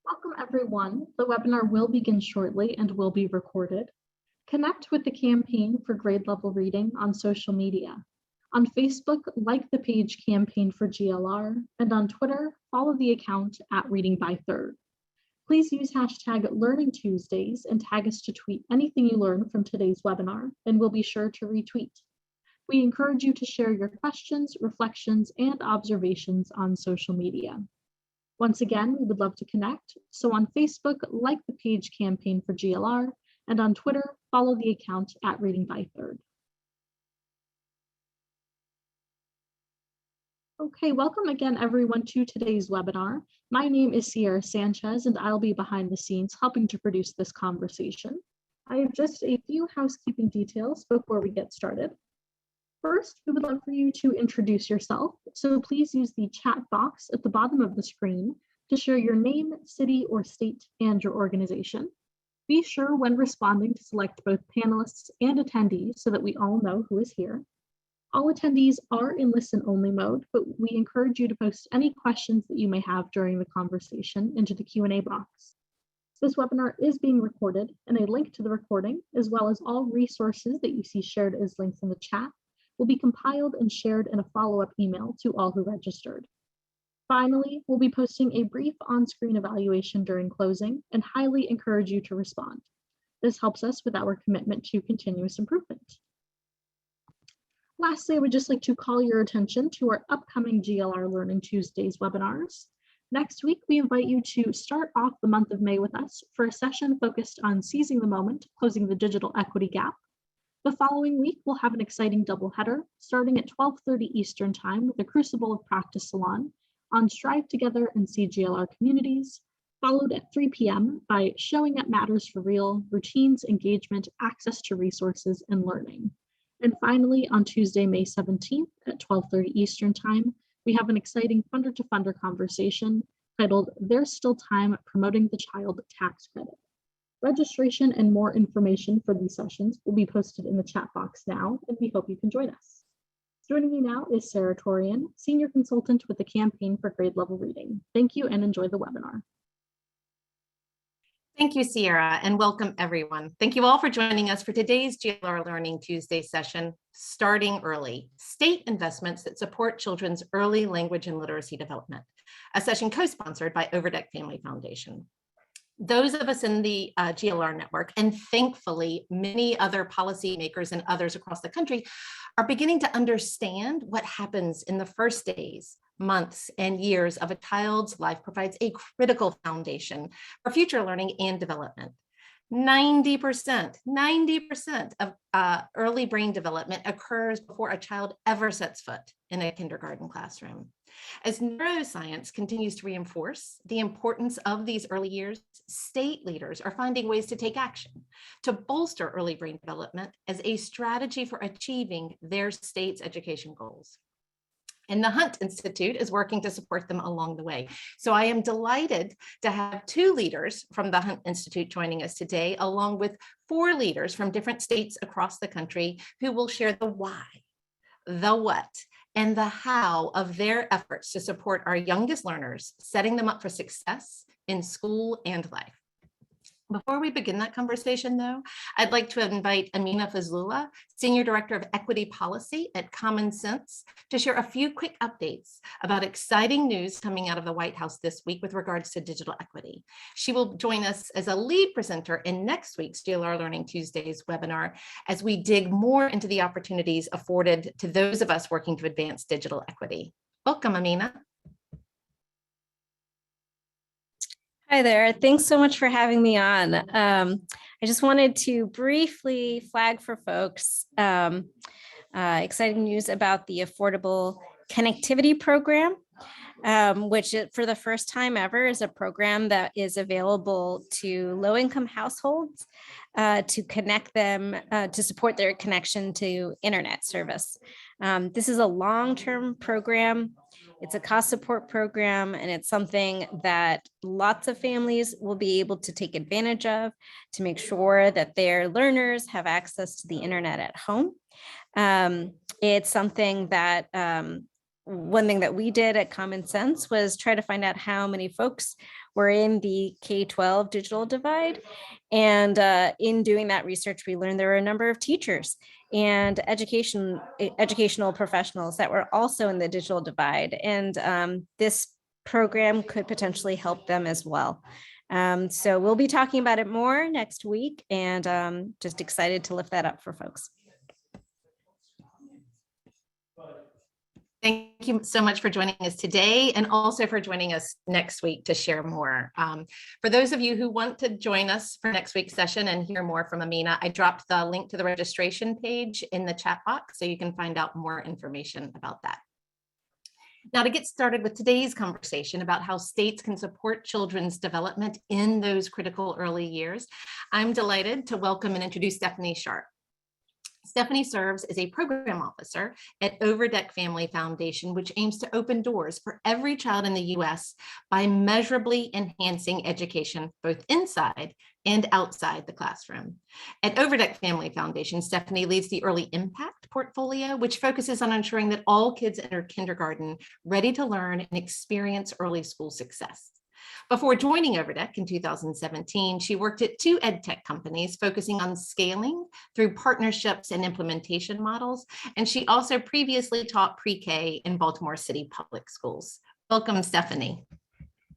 Welcome everyone. The webinar will begin shortly and will be recorded. Connect with the campaign for grade level reading on social media. On Facebook, like the page Campaign for GLR, and on Twitter, follow the account @ReadingByThird. Please use hashtag Learning Tuesdays and tag us to tweet anything you learn from today's webinar, and we'll be sure to retweet. We encourage you to share your questions, reflections, and observations on social media. Once again, we would love to connect. So on Facebook, like the page Campaign for GLR, and on Twitter, follow the account @ReadingByThird. Okay, welcome again, everyone, to today's webinar. My name is Sierra Sanchez, and I'll be behind the scenes helping to produce this conversation. I have just a few housekeeping details before we get started. First, we would love for you to introduce yourself, so please use the chat box at the bottom of the screen to share your name, city, or state, and your organization. Be sure when responding to select both panelists and attendees so that we all know who is here. All attendees are in listen-only mode, but we encourage you to post any questions that you may have during the conversation into the Q&A box. This webinar is being recorded, and a link to the recording, as well as all resources that you see shared as links in the chat, will be compiled and shared in a follow-up email to all who registered. Finally, we'll be posting a brief on-screen evaluation during closing and highly encourage you to respond. This helps us with our commitment to continuous improvement. Lastly, I would just like to call your attention to our upcoming GLR Learning Tuesdays webinars. Next week, we invite you to start off the month of May with us for a session focused on seizing the moment, closing the digital equity gap. The following week, we'll have an exciting doubleheader starting at 12:30 Eastern Time with a Crucible of Practice Salon on Strive Together and CGLR Communities, followed at 3 p.m. by Showing Up Matters for Real, Routines, Engagement, Access to Resources, and Learning. And finally, on Tuesday, May 17th at 12:30 Eastern Time, we have an exciting Funder to Funder conversation titled There's Still Time, Promoting the Child Tax Credit. Registration and more information for these sessions will be posted in the chat box now, and we hope you can join us. Joining me now is Sarah Torian, Senior Consultant with the Campaign for Grade Level Reading. Thank you and enjoy the webinar. Thank you, Sierra, and welcome everyone. Thank you all for joining us for today's GLR Learning Tuesday session, Starting Early, State Investments that Support Children's Early Language and Literacy Development, a session co-sponsored by Overdeck Family Foundation. Those of us in the GLR network, and thankfully many other policymakers and others across the country, are beginning to understand what happens in the first days, months, and years of a child's life provides a critical foundation for future learning and development. 90% of early brain development occurs before a child ever sets foot in a kindergarten classroom. As neuroscience continues to reinforce the importance of these early years, state leaders are finding ways to take action to bolster early brain development as a strategy for achieving their state's education goals. And the Hunt Institute is working to support them along the way. So I am delighted to have 2 leaders from the Hunt Institute joining us today, along with 4 leaders from different states across the country who will share the why, the what, and the how of their efforts to support our youngest learners, setting them up for success in school and life. Before we begin that conversation, though, I'd like to invite Amina Fazlullah, Senior Director of Equity Policy at Common Sense, to share a few quick updates about exciting news coming out of the White House this week with regards to digital equity. She will join us as a lead presenter in next week's GLR Learning Tuesdays webinar as we dig more into the opportunities afforded to those of us working to advance digital equity. Welcome, Amina. Hi there. Thanks so much for having me on. I just wanted to briefly flag for folks exciting news about the Affordable Connectivity Program, which for the first time ever is a program that is available to low-income households to connect them, to support their connection to internet service. This is a long-term program. It's a cost support program, and it's something that lots of families will be able to take advantage of to make sure that their learners have access to the internet at home. It's something that one thing that we did at Common Sense was try to find out how many folks were in the K-12 digital divide. And in doing that research, we learned there were a number of teachers and educational professionals that were also in the digital divide. And this program could potentially help them as well. So we'll be talking about it more next week, and just excited to lift that up for folks. Thank you so much for joining us today, and also for joining us next week to share more. For those of you who want to join us for next week's session and hear more from Amina, I dropped the link to the registration page in the chat box, so you can find out more information about that. Now, to get started with today's conversation about how states can support children's development in those critical early years, I'm delighted to welcome and introduce Stephanie Sarratt. Stephanie serves as a program officer at Overdeck Family Foundation, which aims to open doors for every child in the U.S. by measurably enhancing education both inside and outside the classroom. At Overdeck Family Foundation, Stephanie leads the Early Impact portfolio, which focuses on ensuring that all kids enter kindergarten ready to learn and experience early school success. Before joining Overdeck in 2017, she worked at 2 edtech companies focusing on scaling through partnerships and implementation models. And she also previously taught pre-K in Baltimore City Public Schools. Welcome, Stephanie.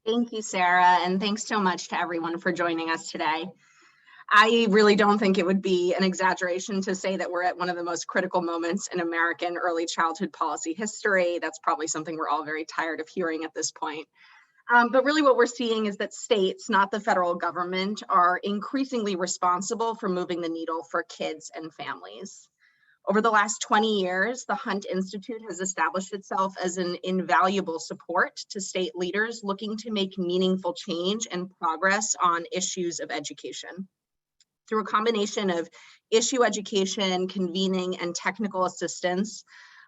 Thank you, Sarah, and thanks so much to everyone for joining us today. I really don't think it would be an exaggeration to say that we're at one of the most critical moments in American early childhood policy history. That's probably something we're all very tired of hearing at this point. But really what we're seeing is that states, not the federal government, are increasingly responsible for moving the needle for kids and families. Over the last 20 years, the Hunt Institute has established itself as an invaluable support to state leaders looking to make meaningful change and progress on issues of education. Through a combination of issue education, convening, and technical assistance,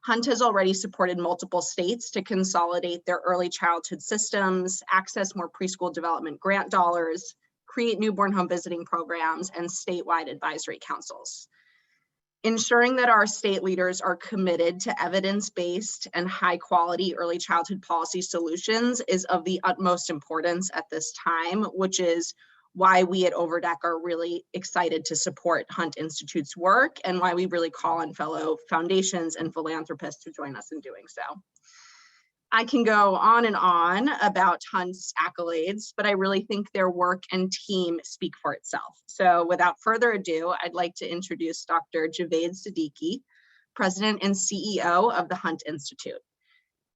Hunt has already supported multiple states to consolidate their early childhood systems, access more preschool development grant dollars, create newborn home visiting programs, and statewide advisory councils. Ensuring that our state leaders are committed to evidence-based and high-quality early childhood policy solutions is of the utmost importance at this time, which is why we at Overdeck are really excited to support Hunt Institute's work and why we really call on fellow foundations and philanthropists to join us in doing so. I can go on and on about Hunt's accolades, but I really think their work and team speak for itself. So without further ado, I'd like to introduce Dr. Javaid Siddiqi, President and CEO of the Hunt Institute.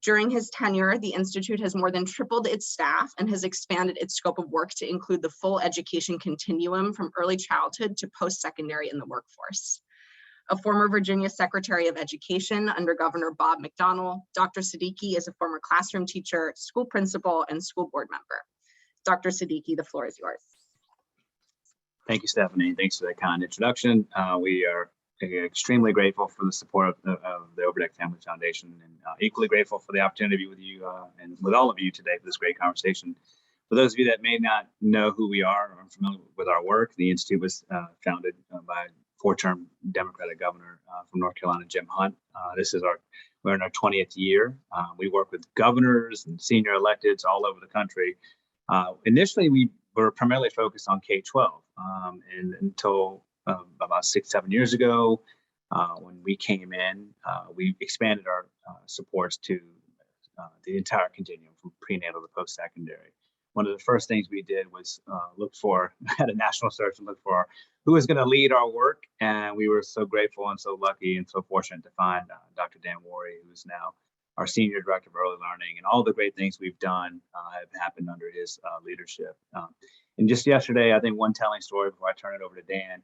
During his tenure, the Institute has more than tripled its staff and has expanded its scope of work to include the full education continuum from early childhood to post-secondary in the workforce. A former Virginia Secretary of Education under Governor Bob McDonnell, Dr. Siddiqi is a former classroom teacher, school principal, and school board member. Dr. Siddiqi, the floor is yours. Thank you, Stephanie. Thanks for that kind introduction. We are extremely grateful for the support of the Overdeck Family Foundation, and equally grateful for the opportunity to be with you and with all of you today for this great conversation. For those of you that may not know who we are or familiar with our work, the Institute was founded by 4-term Democratic governor from North Carolina, Jim Hunt. We're in our 20th year. We work with governors and senior electeds all over the country. Initially, we were primarily focused on K-12, and until about 6-7 years ago, when we came in, we expanded our supports to the entire continuum from prenatal to post-secondary. One of the first things we did was had a national search and look for who was going to lead our work. And we were so grateful and so lucky and so fortunate to find Dr. Dan Wuori, who is now our Senior Director of Early Learning, and all the great things we've done have happened under his leadership. And just yesterday, I think one telling story before I turn it over to Dan,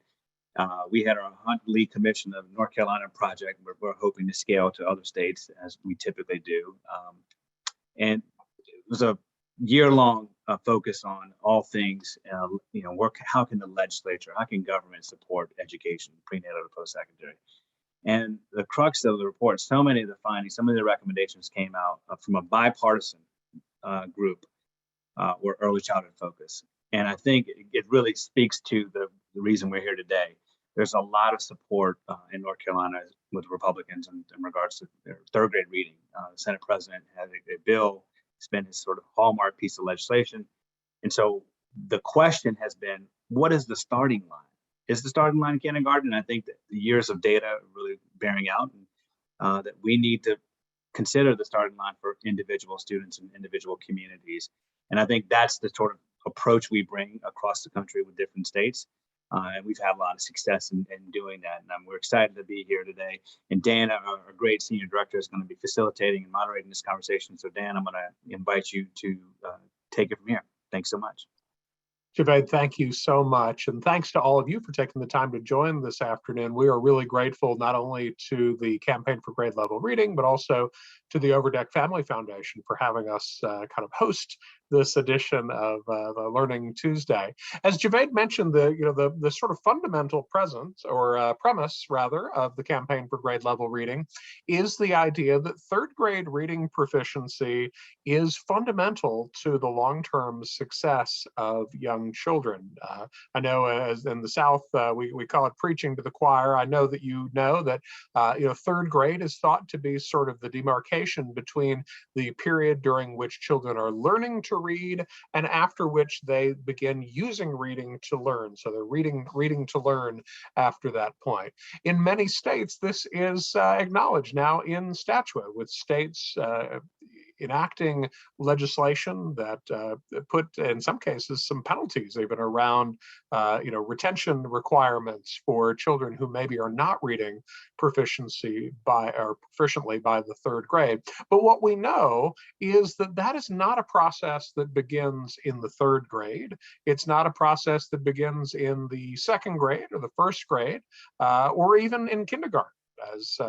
we had our Huntley Commission of North Carolina project. We're hoping to scale to other states as we typically do. And it was a year-long focus on all things, work. How can the legislature, how can government support education, prenatal to post-secondary? And the crux of the report, so many of the findings, some of the recommendations came out from a bipartisan group were early childhood focus. And I think it really speaks to the reason we're here today. There's a lot of support in North Carolina with Republicans in regards to their third grade reading. The Senate president had a bill. It's been his sort of hallmark piece of legislation. And so the question has been, what is the starting line? Is the starting line in kindergarten? And I think that the years of data are really bearing out, and that we need to consider the starting line for individual students and individual communities. And I think that's the sort of approach we bring across the country with different states. And we've had a lot of success in doing that. And we're excited to be here today. And Dan, our great senior director, is going to be facilitating and moderating this conversation. So Dan, I'm going to invite you to take it from here. Thanks so much. Javaid, thank you so much. And thanks to all of you for taking the time to join this afternoon. We are really grateful not only to the Campaign for Grade Level Reading, but also to the Overdeck Family Foundation for having us kind of host this edition of the Learning Tuesday. As Javaid mentioned, the sort of fundamental premise of the Campaign for Grade Level Reading is the idea that third grade reading proficiency is fundamental to the long-term success of young children. I know as in the South, we call it preaching to the choir. I know that you know that third grade is thought to be sort of the demarcation between the period during which children are learning to read and after which they begin using reading to learn. So they're reading to learn after that point. In many states, this is acknowledged now in statute, with states enacting legislation that put, in some cases, some penalties even around, retention requirements for children who maybe are not reading proficiently by the third grade. But what we know is that that is not a process that begins in the third grade. It's not a process that begins in the second grade or the first grade, or even in kindergarten. As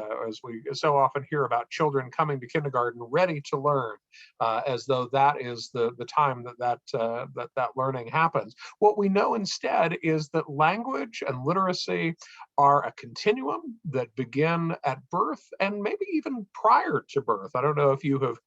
we so often hear about children coming to kindergarten ready to learn, as though that is the time that learning happens. What we know instead is that language and literacy are a continuum that begin at birth and maybe even prior to birth. I don't know if you have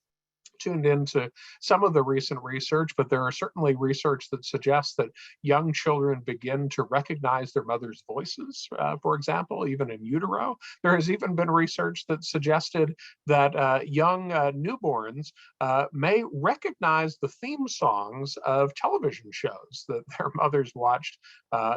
tuned into some of the recent research, but there are certainly research that suggests that young children begin to recognize their mother's voices, for example, even in utero. There has even been research that suggested that young newborns may recognize the theme songs of television shows that their mothers watched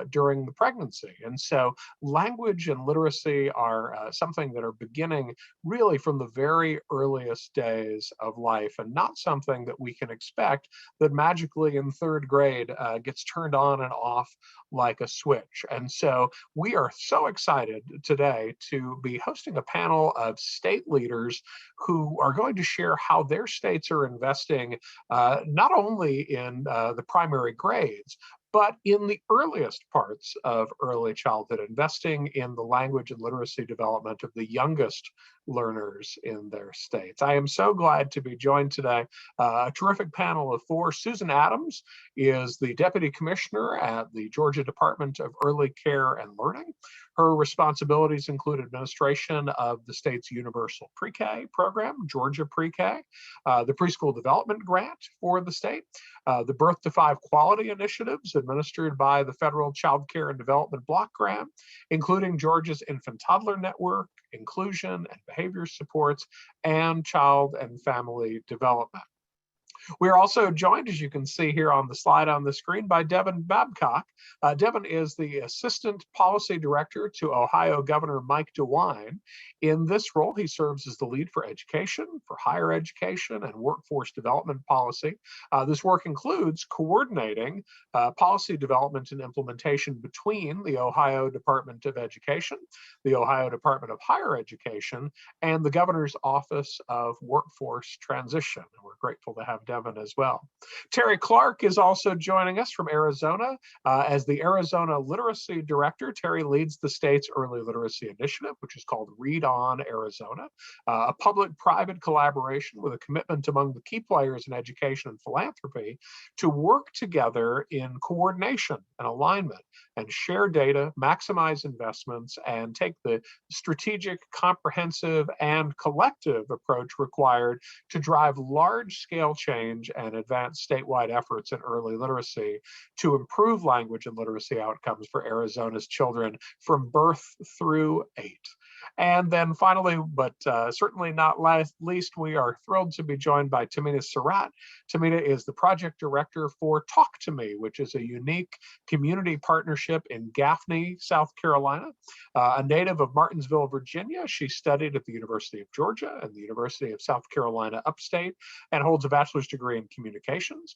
during the pregnancy. And so language and literacy are something that are beginning really from the very earliest days of life, and not something that we can expect that magically in third grade gets turned on and off like a switch. And so we are so excited today to be hosting a panel of state leaders who are going to share how their states are investing not only in the primary grades, but in the earliest parts of early childhood, investing in the language and literacy development of the youngest learners in their states. I am so glad to be joined today. A terrific panel of four. Susan Adams is the Deputy Commissioner at the Georgia Department of Early Care and Learning. Her responsibilities include administration of the state's universal pre-K program, Georgia Pre-K, the preschool development grant for the state, the Birth to Five quality initiatives administered by the Federal Child Care and Development Block Grant, including Georgia's infant toddler network, inclusion and behavior supports, and child and family development. We are also joined, as you can see here on the slide on the screen, by Devin Babcock. Devin is the Assistant Policy Director to Ohio Governor Mike DeWine. In this role, he serves as the lead for education, for higher education, and workforce development policy. This work includes coordinating policy development and implementation between the Ohio Department of Education, the Ohio Department of Higher Education, and the Governor's Office of Workforce Transition. And we're grateful to have Devin as well. Terri Clark is also joining us from Arizona. As the Arizona Literacy Director, Terri leads the state's early literacy initiative, which is called Read On Arizona, a public-private collaboration with a commitment among the key players in education and philanthropy to work together in coordination and alignment and share data, maximize investments, and take the strategic, comprehensive, and collective approach required to drive large-scale change change and advance statewide efforts in early literacy to improve language and literacy outcomes for Arizona's children from birth through 8. And then finally, but certainly not least, we are thrilled to be joined by Timena Sarratt. Timena is the project director for Talk to Me, which is a unique community partnership in Gaffney, South Carolina. A native of Martinsville, Virginia, she studied at the University of Georgia and the University of South Carolina Upstate and holds a bachelor's degree in communications.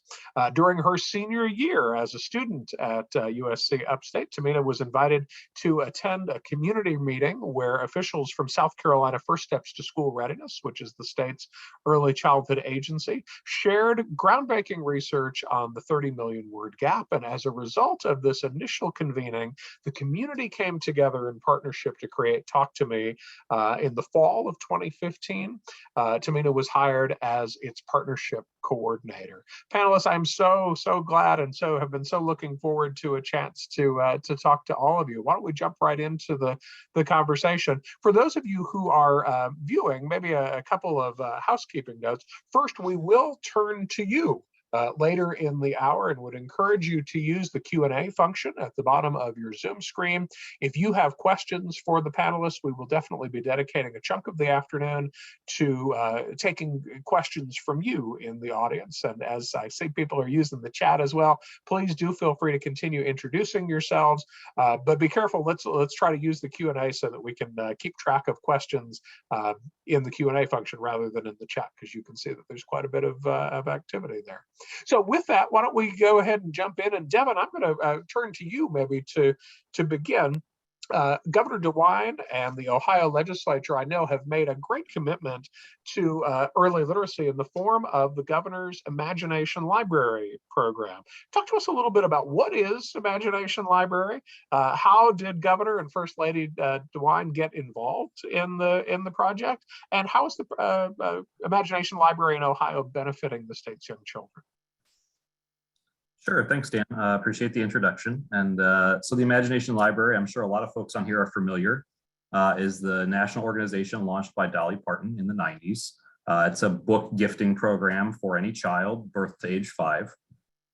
During her senior year as a student at USC Upstate, Timena was invited to attend a community meeting where officials from South Carolina First Steps to School Readiness, which is the state's early childhood agency, shared groundbreaking research on the 30 million word gap. And as a result of this initial convening, the community came together in partnership to create Talk to Me in the fall of 2015. Timena was hired as its partnership coordinator. Panelists, I'm so glad and have been so looking forward to a chance to talk to all of you. Why don't we jump right into the conversation? For those of you who are viewing, maybe a couple of housekeeping notes. First, we will turn to you later in the hour and would encourage you to use the Q&A function at the bottom of your Zoom screen. If you have questions for the panelists, we will definitely be dedicating a chunk of the afternoon to taking questions from you in the audience. And as I see people are using the chat as well, please do feel free to continue introducing yourselves, but be careful. Let's try to use the Q&A so that we can keep track of questions in the Q&A function rather than in the chat, because you can see that there's quite a bit of activity there. So with that, why don't we go ahead and jump in? And Devin, I'm going to turn to you maybe to begin. Governor DeWine and the Ohio legislature, I know, have made a great commitment to early literacy in the form of the governor's Imagination Library program. Talk to us a little bit about what is Imagination Library. How did Governor and First Lady DeWine get involved in the project, and how is the Imagination Library in Ohio benefiting the state's young children? Sure, thanks, Dan. Appreciate the introduction. And so the Imagination Library, I'm sure a lot of folks on here are familiar, is the national organization launched by Dolly Parton in the 90s. It's a book gifting program for any child, birth to age 5.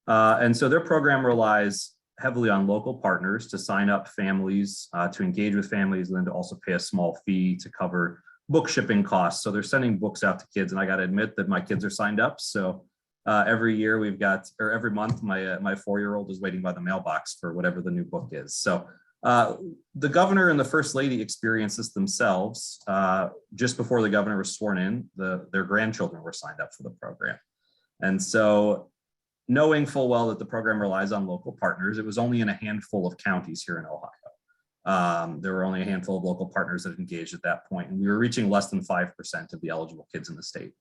And so their program relies heavily on local partners to sign up families, to engage with families, and then to also pay a small fee to cover book shipping costs. So they're sending books out to kids, and I got to admit that my kids are signed up. So every year every month, my 4-year-old is waiting by the mailbox for whatever the new book is. So the governor and the first lady experienced this themselves. Just before the governor was sworn in, their grandchildren were signed up for the program. And so knowing full well that the program relies on local partners, it was only in a handful of counties here in Ohio. There were only a handful of local partners that engaged at that point, and we were reaching less than 5% of the eligible kids in the state.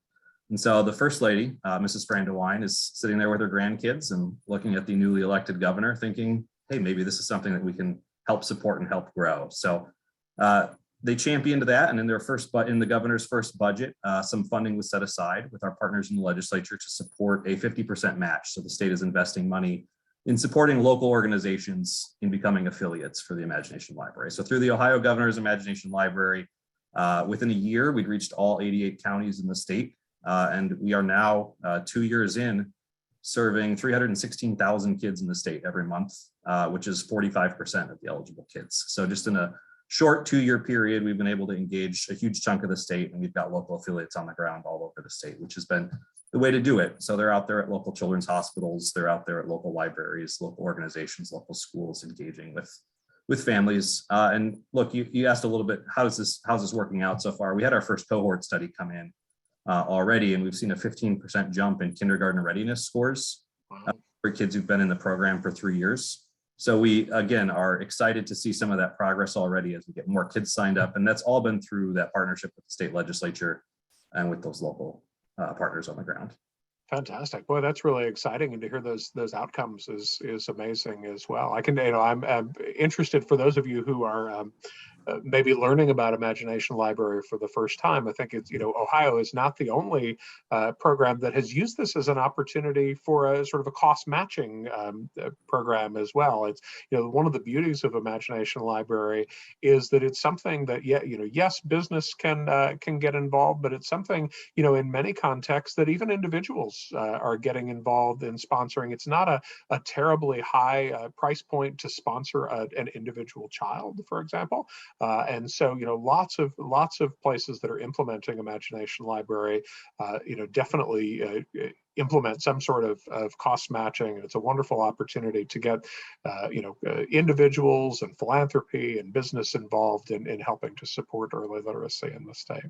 And so the first lady, Mrs. Fran DeWine, is sitting there with her grandkids and looking at the newly elected governor thinking, hey, maybe this is something that we can help support and help grow. So they championed that, and in the governor's first budget, some funding was set aside with our partners in the legislature to support a 50% match. So the state is investing money in supporting local organizations in becoming affiliates for the Imagination Library. So through the Ohio Governor's Imagination Library, within a year, we'd reached all 88 counties in the state. And we are now 2 years in, serving 316,000 kids in the state every month, which is 45% of the eligible kids. So just in a short 2-year period, we've been able to engage a huge chunk of the state, and we've got local affiliates on the ground all over the state, which has been the way to do it. So they're out there at local children's hospitals, they're out there at local libraries, local organizations, local schools, engaging with families. And look, you asked a little bit, how's this working out so far? We had our first cohort study come in already, and we've seen a 15% jump in kindergarten readiness scores for kids who've been in the program for 3 years. So we, again, are excited to see some of that progress already as we get more kids signed up. And that's all been through that partnership with the state legislature and with those local partners on the ground. Fantastic. Boy, that's really exciting. And to hear those outcomes is amazing as well. I'm interested, for those of you who are maybe learning about Imagination Library for the first time. I think it's, Ohio is not the only program that has used this as an opportunity for a sort of a cost matching program as well. It's, one of the beauties of Imagination Library is that it's something that, yes, business can get involved, but it's something, in many contexts that even individuals are getting involved in sponsoring. It's not a terribly high price point to sponsor an individual child, for example. And so, lots of places that are implementing Imagination Library, definitely implement some sort of cost matching. It's a wonderful opportunity to get, individuals and philanthropy and business involved in helping to support early literacy in the state.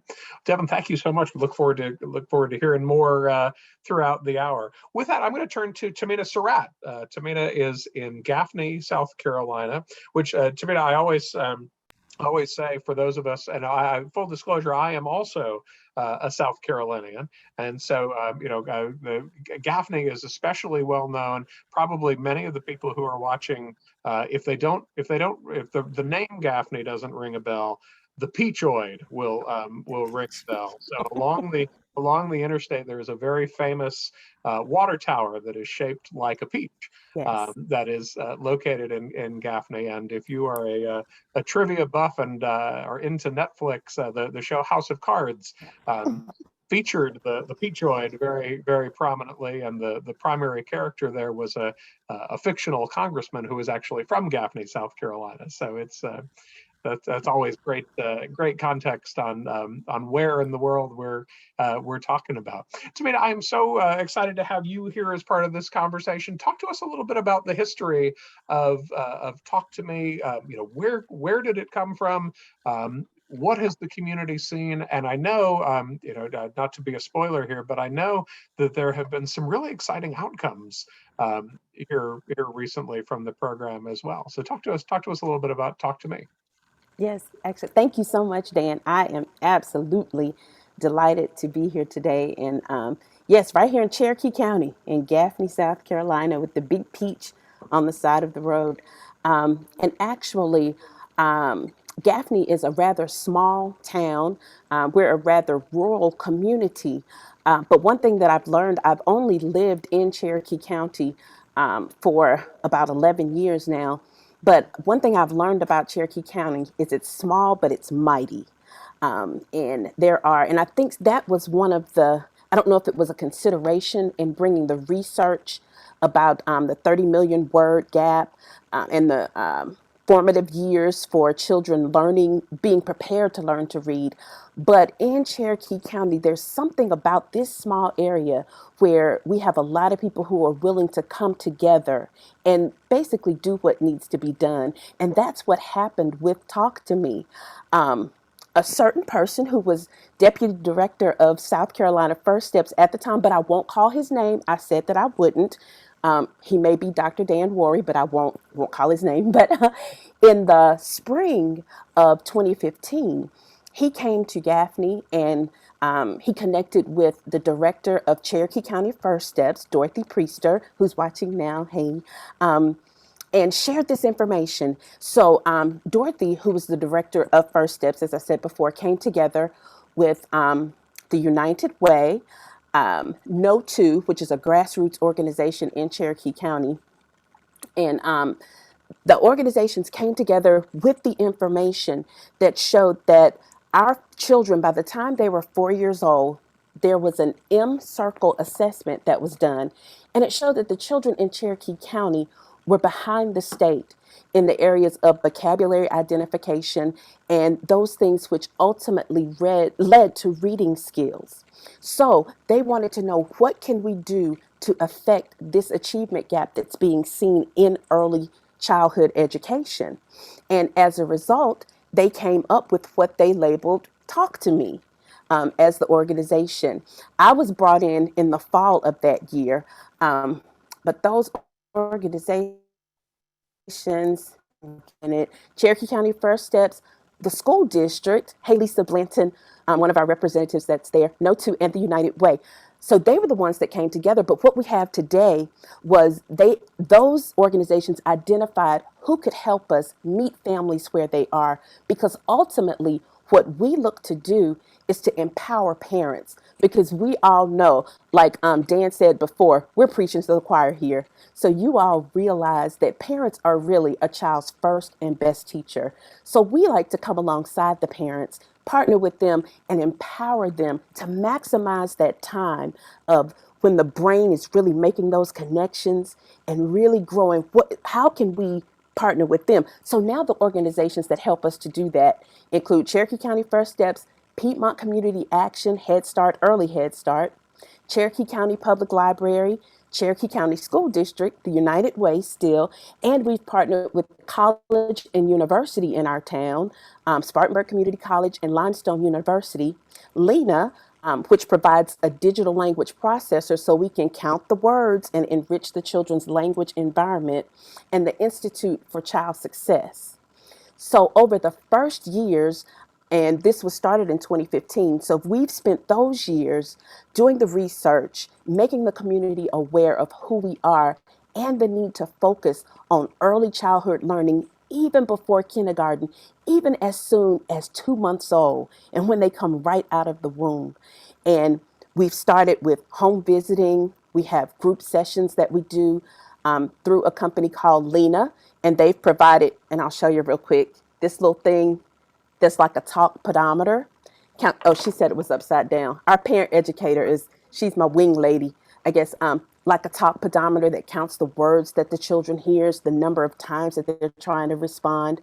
Devin, thank you so much. We look forward to hearing more throughout the hour. With that, I'm going to turn to Timena Sarratt. Timena is in Gaffney, South Carolina, which Timena, I always say, for those of us, and full disclosure, I am also a South Carolinian, and so the Gaffney is especially well known. Probably many of the people who are watching, if the name Gaffney doesn't ring a bell, the Peachoid will ring a bell. So along the interstate, there is a very famous water tower that is shaped like a peach. Yes. That is located in Gaffney. And if you are a trivia buff and are into Netflix, the show House of Cards featured the Peachoid very, very prominently. And the primary character there was a fictional congressman who was actually from Gaffney, South Carolina. So it's that's always great context on where in the world we're talking about. Timena, I'm so excited to have you here as part of this conversation. Talk to us a little bit about the history of Talk to Me. Where did it come from? What has the community seen? And I know, not to be a spoiler here, but I know that there have been some really exciting outcomes here recently from the program as well. So talk to us a little bit about Talk to Me. Yes, actually, thank you so much, Dan. I am absolutely delighted to be here today. And yes, right here in Cherokee County in Gaffney, South Carolina, with the big peach on the side of the road. And actually, Gaffney is a rather small town. We're a rather rural community. But one thing that I've learned, I've only lived in Cherokee County for about 11 years now. But one thing I've learned about Cherokee County is it's small, but it's mighty. And I think that was one of I don't know if it was a consideration in bringing the research about the 30 million word gap and the formative years for children being prepared to learn to read. But in Cherokee County, there's something about this small area where we have a lot of people who are willing to come together and basically do what needs to be done. And that's what happened with Talk to Me. A certain person who was deputy director of South Carolina First Steps at the time, but I won't call his name. I said that I wouldn't. He may be Dr. Dan Wuori, but I won't call his name. But in the spring of 2015, he came to Gaffney and he connected with the director of Cherokee County First Steps, Dorothy Priester, who's watching now, hey, and shared this information. So Dorothy, who was the director of First Steps, as I said before, came together with the United Way, No 2, which is a grassroots organization in Cherokee County. And the organizations came together with the information that showed that our children, by the time they were 4 years old, there was an M-Circle assessment that was done. And it showed that the children in Cherokee County were behind the state in the areas of vocabulary identification and those things which ultimately led to reading skills. So they wanted to know, what can we do to affect this achievement gap that's being seen in early childhood education? And as a result, they came up with what they labeled Talk to Me as the organization. I was brought in the fall of that year, but those organizations, Cherokee County First Steps, the school district, Lisa Blanton, one of our representatives that's there, No 2, and the United Way, So they were the ones that came together. But what we have today was those organizations identified who could help us meet families where they are, because ultimately what we look to do is to empower parents, because we all know, like Dan said before, we're preaching to the choir here. So you all realize that parents are really a child's first and best teacher. So we like to come alongside the parents, partner with them, and empower them to maximize that time of when the brain is really making those connections and really growing. How can we partner with them? So now the organizations that help us to do that include Cherokee County First Steps, Piedmont Community Action, Head Start, Early Head Start, Cherokee County Public Library, Cherokee County School District, the United Way still, and we've partnered with college and university in our town, Spartanburg Community College and Limestone University, Lena, which provides a digital language processor so we can count the words and enrich the children's language environment, and the Institute for Child Success. So over the first years, and this was started in 2015, so we've spent those years doing the research, making the community aware of who we are and the need to focus on early childhood learning even before kindergarten, even as soon as 2 months old, and when they come right out of the womb. And we've started with home visiting. We have group sessions that we do through a company called Lena, and they've provided, and I'll show you real quick, this little thing that's like a talk pedometer. Oh, she said it was upside down. Our parent educator she's my wing lady, I guess, like a talk pedometer that counts the words that the children hears, the number of times that they're trying to respond.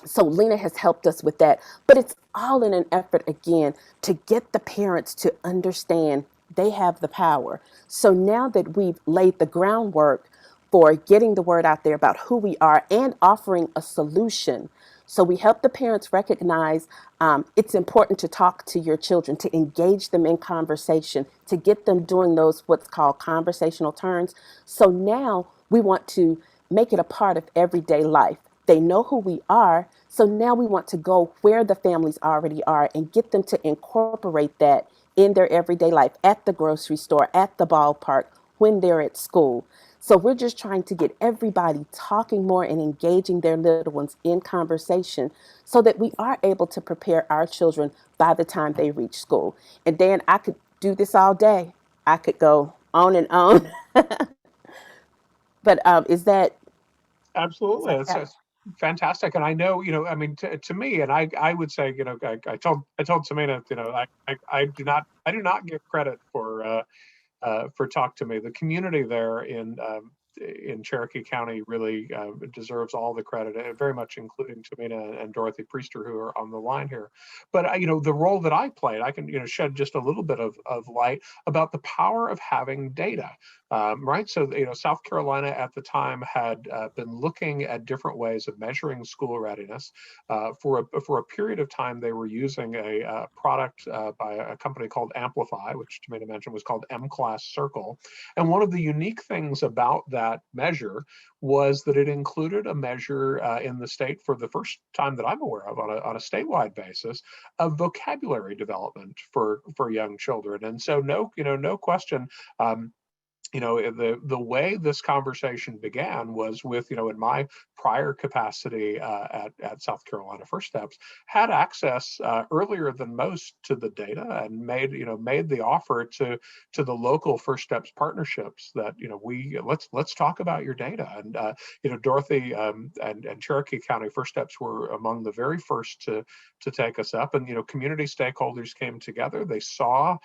So Lena has helped us with that, but it's all in an effort, again, to get the parents to understand they have the power. So now that we've laid the groundwork for getting the word out there about who we are and offering a solution, so we help the parents recognize it's important to talk to your children, to engage them in conversation, to get them doing those what's called conversational turns. So now we want to make it a part of everyday life. They know who we are, so now we want to go where the families already are and get them to incorporate that in their everyday life, at the grocery store, at the ballpark, when they're at school. So we're just trying to get everybody talking more and engaging their little ones in conversation so that we are able to prepare our children by the time they reach school. And Dan, I could do this all day. I could go on and on. But is that... Absolutely. It's fantastic. And I know, I mean, to me, and I would say, I told Timena, I do not give credit for Talk to Me. The community there in Cherokee County really deserves all the credit, very much including Timena and Dorothy Priester, who are on the line here. But the role that I played, I can shed just a little bit of light about the power of having data. Right. So, South Carolina at the time had been looking at different ways of measuring school readiness. For a period of time, they were using a product by a company called Amplify, which Timena mentioned was called M-Class Circle. And one of the unique things about that measure was that it included a measure in the state, for the first time that I'm aware of on a statewide basis, of vocabulary development for young children. And so no question. The way this conversation began was with, in my prior capacity at South Carolina First Steps, had access earlier than most to the data, and made the offer to the local First Steps partnerships that, let's talk about your data. And, Dorothy and Cherokee County First Steps were among the very first to take us up. And, community stakeholders came together. They saw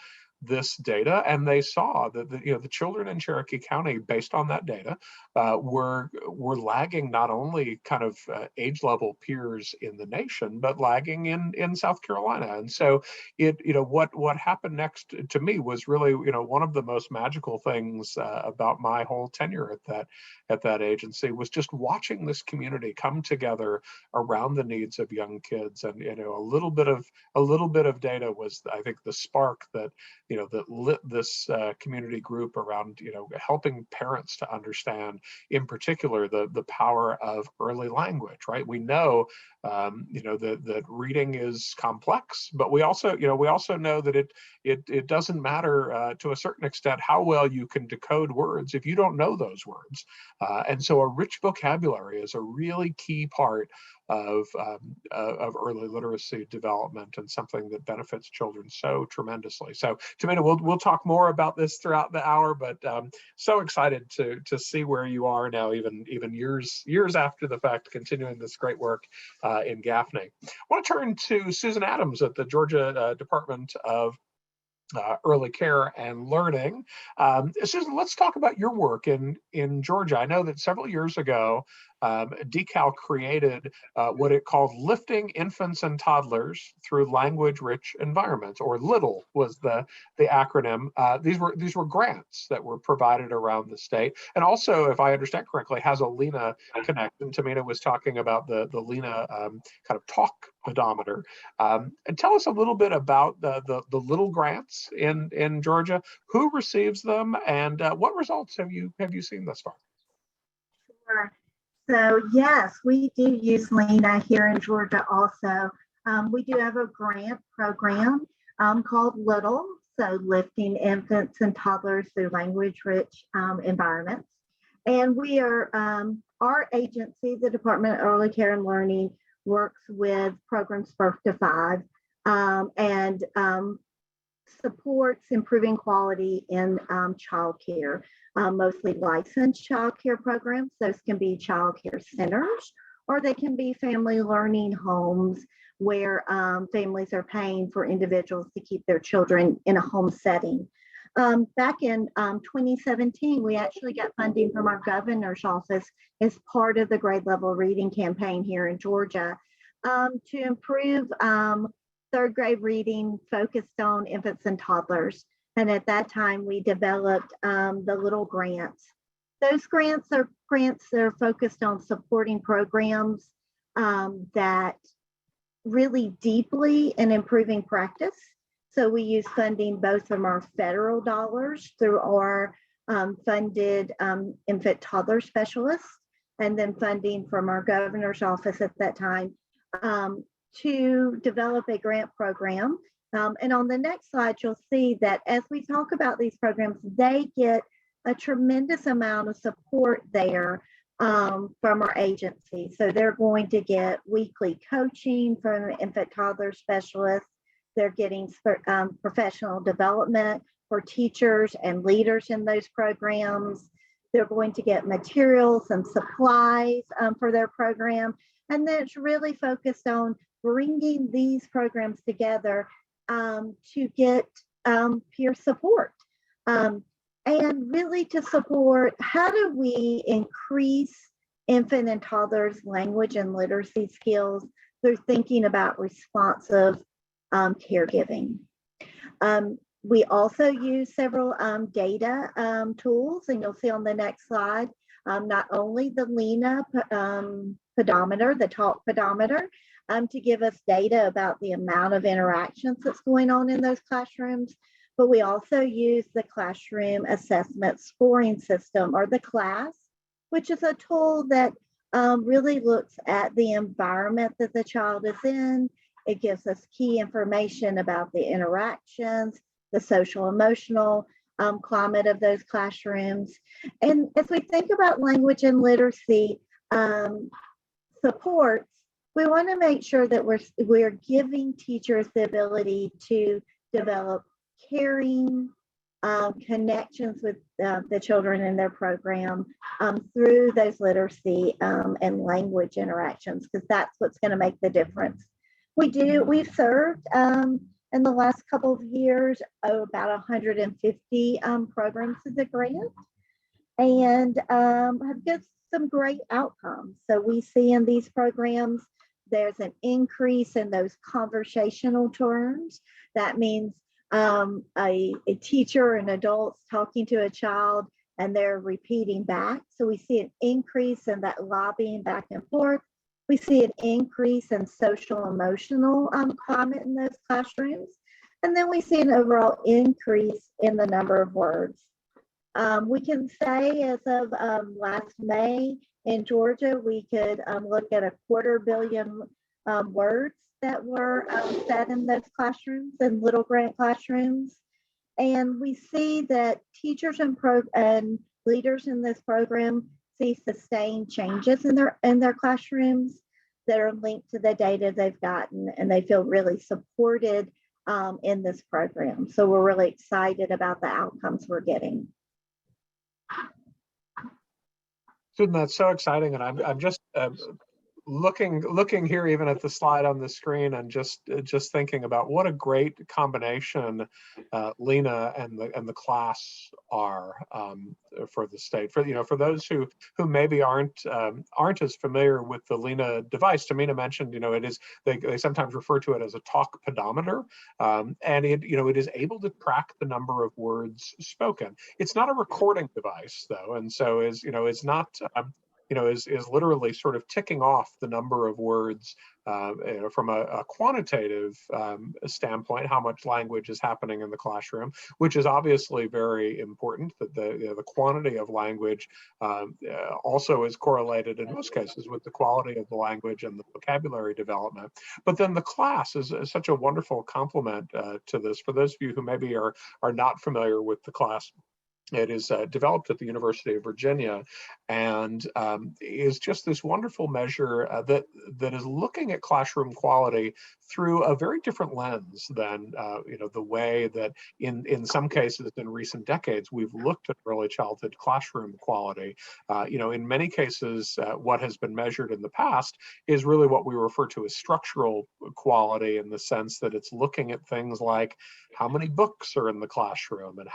this data, and they saw that the children in Cherokee County, based on that data, were lagging not only kind of age level peers in the nation, but lagging in South Carolina. And so what happened next to me was really one of the most magical things about my whole tenure at that agency, was just watching this community come together around the needs of young kids. And a little bit of data was, I think, the spark that this community group around, helping parents to understand, in particular, the power of early language, right? We know, that reading is complex, but we also know that it doesn't matter to a certain extent how well you can decode words if you don't know those words. And so a rich vocabulary is a really key part of early literacy development, and something that benefits children so tremendously. So, Timena, we'll talk more about this throughout the hour, but so excited to see where you are now, even years after the fact, continuing this great work in Gaffney. I want to turn to Susan Adams at the Georgia Department of Early Care and Learning. Susan, let's talk about your work in Georgia. I know that several years ago, DECAL created what it called Lifting Infants and Toddlers Through Language-Rich Environments, or LITTLE was the acronym. These were grants that were provided around the state, and also, if I understand correctly, has a Lena connection. Timena was talking about the Lena kind of talk pedometer. And tell us a little bit about the LITTLE grants in Georgia. Who receives them, and what results have you seen thus far? Sure. So yes, we do use Lena here in Georgia also. We do have a grant program called LITTLE, so Lifting Infants and Toddlers Through Language-Rich Environments. And we are, our agency, the Department of Early Care and Learning, works with programs birth to 5 and supports improving quality in childcare. Mostly licensed child care programs. Those can be child care centers, or they can be family learning homes where families are paying for individuals to keep their children in a home setting. Back in 2017, we actually got funding from our governor's office as part of the grade level reading campaign here in Georgia to improve third grade reading focused on infants and toddlers. And at that time, we developed the LITTLE grants. Those grants are focused on supporting programs that really deeply and improving practice. So we use funding both from our federal dollars through our funded infant toddler specialists, and then funding from our governor's office at that time to develop a grant program. And on the next slide, you'll see that as we talk about these programs, they get a tremendous amount of support there from our agency. So they're going to get weekly coaching from an infant toddler specialist. They're getting professional development for teachers and leaders in those programs. They're going to get materials and supplies for their program. And then it's really focused on bringing these programs together to get peer support and really to support how do we increase infant and toddlers language and literacy skills through thinking about responsive caregiving. We also use several data tools, and you'll see on the next slide, not only the Lena pedometer, the talk pedometer, to give us data about the amount of interactions that's going on in those classrooms, but we also use the classroom assessment scoring system, or the CLASS, which is a tool that really looks at the environment that the child is in. It gives us key information about the interactions, the social emotional climate of those classrooms. And as we think about language and literacy supports, we want to make sure that we're giving teachers the ability to develop caring connections with the children in their program through those literacy and language interactions, because that's what's going to make the difference. We've served in the last couple of years about 150 programs as a grant, and have got some great outcomes. So we see in these programs there's an increase in those conversational terms. That means a teacher or an adult talking to a child and they're repeating back. So we see an increase in that lobbying back and forth. We see an increase in social emotional climate in those classrooms. And then we see an overall increase in the number of words. We can say as of last May in Georgia, we could look at 250 million words that were said in those classrooms, in Little Grant classrooms. And we see that teachers and leaders in this program see sustained changes in their classrooms that are linked to the data they've gotten, and they feel really supported in this program. So we're really excited about the outcomes we're getting. Susan, that's so exciting, and I'm just looking here even at the slide on the screen and just thinking about what a great combination Lena and the class are for the state. For those who maybe aren't as familiar with the Lena device, Timena mentioned it is they sometimes refer to it as a talk pedometer, and it is able to track the number of words spoken. It's not a recording device though, and so is not is literally sort of ticking off the number of words from a quantitative standpoint, how much language is happening in the classroom, which is obviously very important. That the quantity of language also is correlated in most cases with the quality of the language and the vocabulary development. But then the class is such a wonderful complement to this. For those of you who maybe are not familiar with the class, it is developed at the University of Virginia, and is just this wonderful measure that is looking at classroom quality through a very different lens than the way that in some cases in recent decades we've looked at early childhood classroom quality. In many cases, what has been measured in the past is really what we refer to as structural quality, in the sense that it's looking at things like how many books are in the classroom, and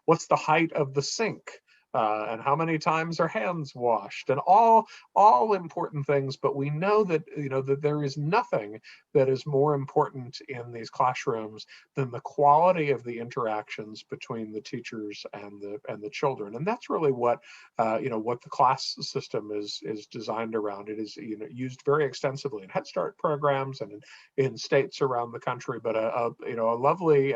what's the height of the sink, and how many times are hands washed, and all important things. But we know that that there is nothing that is more important in these classrooms than the quality of the interactions between the teachers and the children. And that's really what what the class system is designed around. It is used very extensively in Head Start programs and in states around the country. But a lovely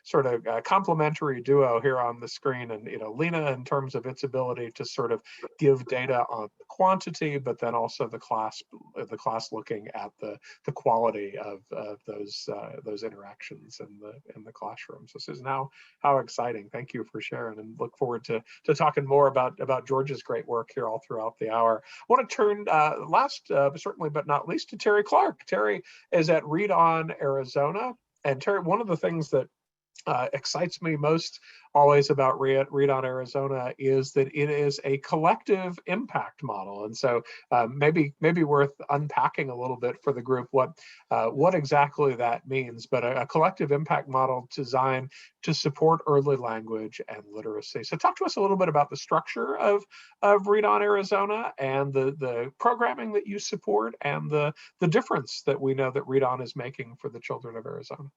sort of complementary duo here on the screen, and Lena in terms of its ability to sort of give data on the quantity, but then also the class looking at the quality of those interactions in the classroom. So Susan, how exciting! Thank you for sharing, and look forward to talking more about Georgia's great work here all throughout the hour. I want to turn last, certainly but not least, to Terri Clark. Terri is at Read On Arizona, and Terri, one of the things that excites me most always about Read On Arizona is that it is a collective impact model. And so maybe worth unpacking a little bit for the group what exactly that means, but a collective impact model designed to support early language and literacy. So talk to us a little bit about the structure of Read On Arizona, and the programming that you support, and the difference that we know that Read On is making for the children of Arizona.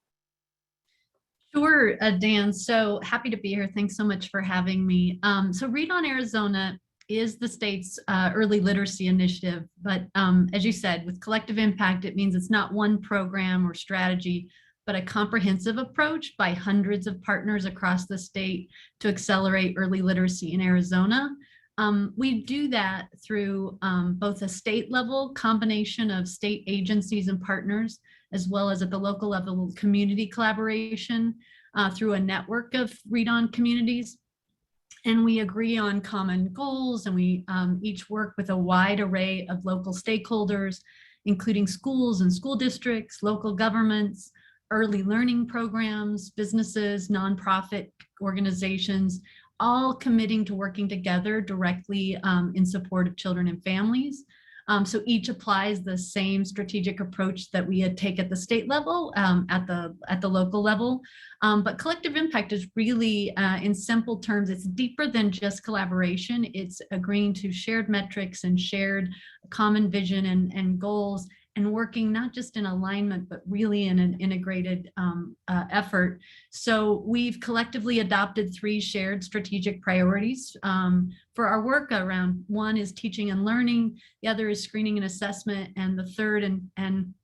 Sure, Dan. So happy to be here. Thanks so much for having me. So Read On Arizona is the state's early literacy initiative. But as you said, with collective impact, it means it's not one program or strategy, but a comprehensive approach by hundreds of partners across the state to accelerate early literacy in Arizona. We do that through both a state level combination of state agencies and partners, as well as at the local level community collaboration through a network of Read On communities. And we agree on common goals, and we each work with a wide array of local stakeholders, including schools and school districts, local governments, early learning programs, businesses, nonprofit organizations, all committing to working together directly in support of children and families. So each applies the same strategic approach that we take at the state level, at the local level. But collective impact is really, in simple terms, it's deeper than just collaboration. It's agreeing to shared metrics and shared common vision and goals, and working not just in alignment, but really in an integrated effort. So we've collectively adopted 3 shared strategic priorities for our work around. One is teaching and learning, the other is screening and assessment, and the third, and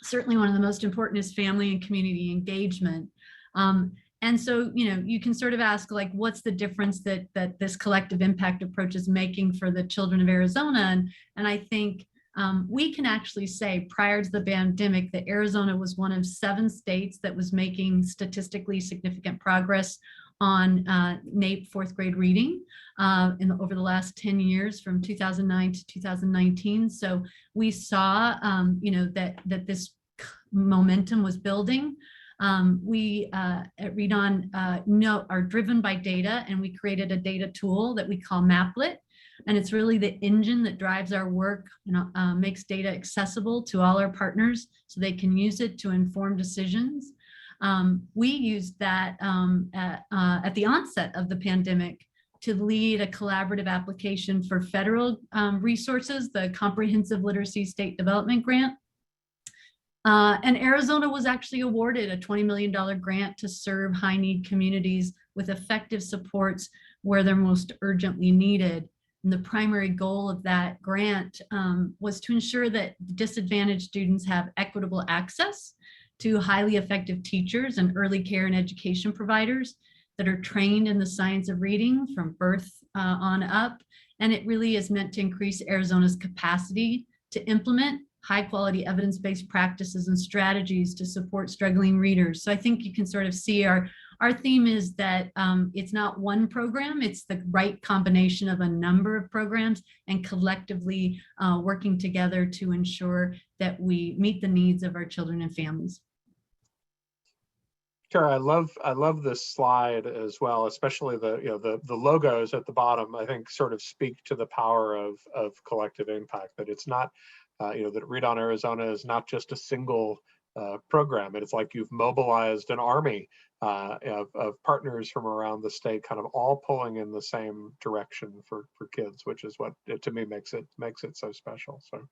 certainly one of the most important, is family and community engagement. And so, you can sort of ask, like, what's the difference that this collective impact approach is making for the children of Arizona? And I think we can actually say prior to the pandemic that Arizona was one of 7 states that was making statistically significant progress on NAEP 4th grade reading over the last 10 years from 2009 to 2019. So we saw, that this momentum was building. We at Read On are driven by data, and we created a data tool that we call Maplet. And it's really the engine that drives our work, makes data accessible to all our partners so they can use it to inform decisions. We used that at the onset of the pandemic to lead a collaborative application for federal resources, the Comprehensive Literacy State Development Grant. And Arizona was actually awarded a $20 million grant to serve high-need communities with effective supports where they're most urgently needed. And the primary goal of that grant was to ensure that disadvantaged students have equitable access to highly effective teachers and early care and education providers that are trained in the science of reading from birth on up. And it really is meant to increase Arizona's capacity to implement high quality evidence-based practices and strategies to support struggling readers. So I think you can sort of see our theme is that it's not one program, it's the right combination of a number of programs and collectively working together to ensure that we meet the needs of our children and families. Sure, I love this slide as well, especially the logos at the bottom. I think sort of speak to the power of collective impact. That it's not that Read On Arizona is not just a single program. It's like you've mobilized an army of partners from around the state, kind of all pulling in the same direction for kids, which is what to me makes it so special. So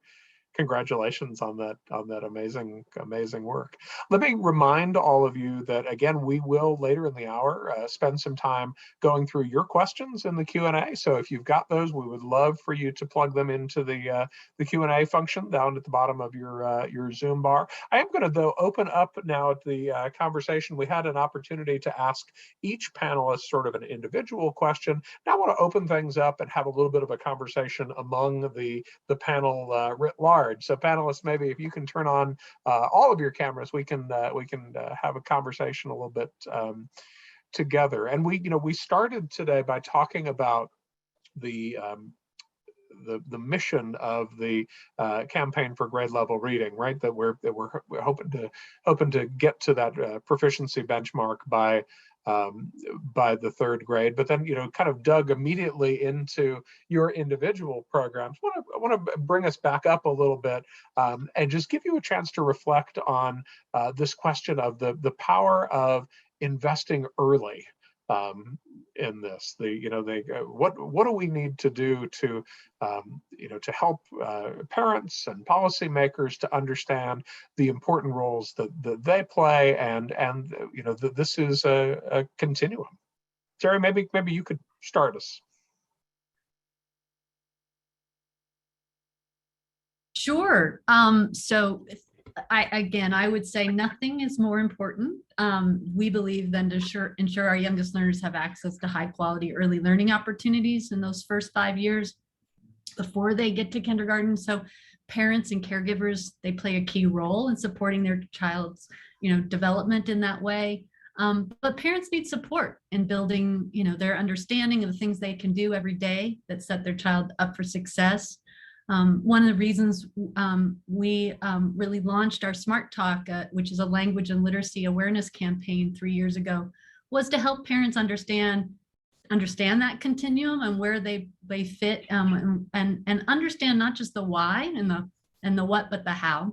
congratulations on that amazing work. Let me remind all of you that, again, we will later in the hour spend some time going through your questions in the Q&A. So if you've got those, we would love for you to plug them into the Q&A function down at the bottom of your Zoom bar. I am going to, though, open up now the conversation. We had an opportunity to ask each panelist sort of an individual question. Now I want to open things up and have a little bit of a conversation among the panel writ large. So panelists, maybe if you can turn on all of your cameras, we can have a conversation a little bit together. And we started today by talking about the mission of the campaign for grade level reading, right? That we're hoping to get to that proficiency benchmark by the 3rd grade, but then kind of dug immediately into your individual programs. I want to bring us back up a little bit and just give you a chance to reflect on this question of the power of investing early in this. What do we need to do to help parents and policymakers to understand the important roles that they play, and that this is a continuum. Terri, maybe you could start us. Sure. So I would say nothing is more important, we believe, than to ensure our youngest learners have access to high quality early learning opportunities in those first 5 years before they get to kindergarten. So parents and caregivers, they play a key role in supporting their child's development in that way. But parents need support in building their understanding of the things they can do every day that set their child up for success. One of the reasons we really launched our Smart Talk, which is a language and literacy awareness campaign 3 years ago, was to help parents understand that continuum and where they fit, and understand not just the why and the what, but the how.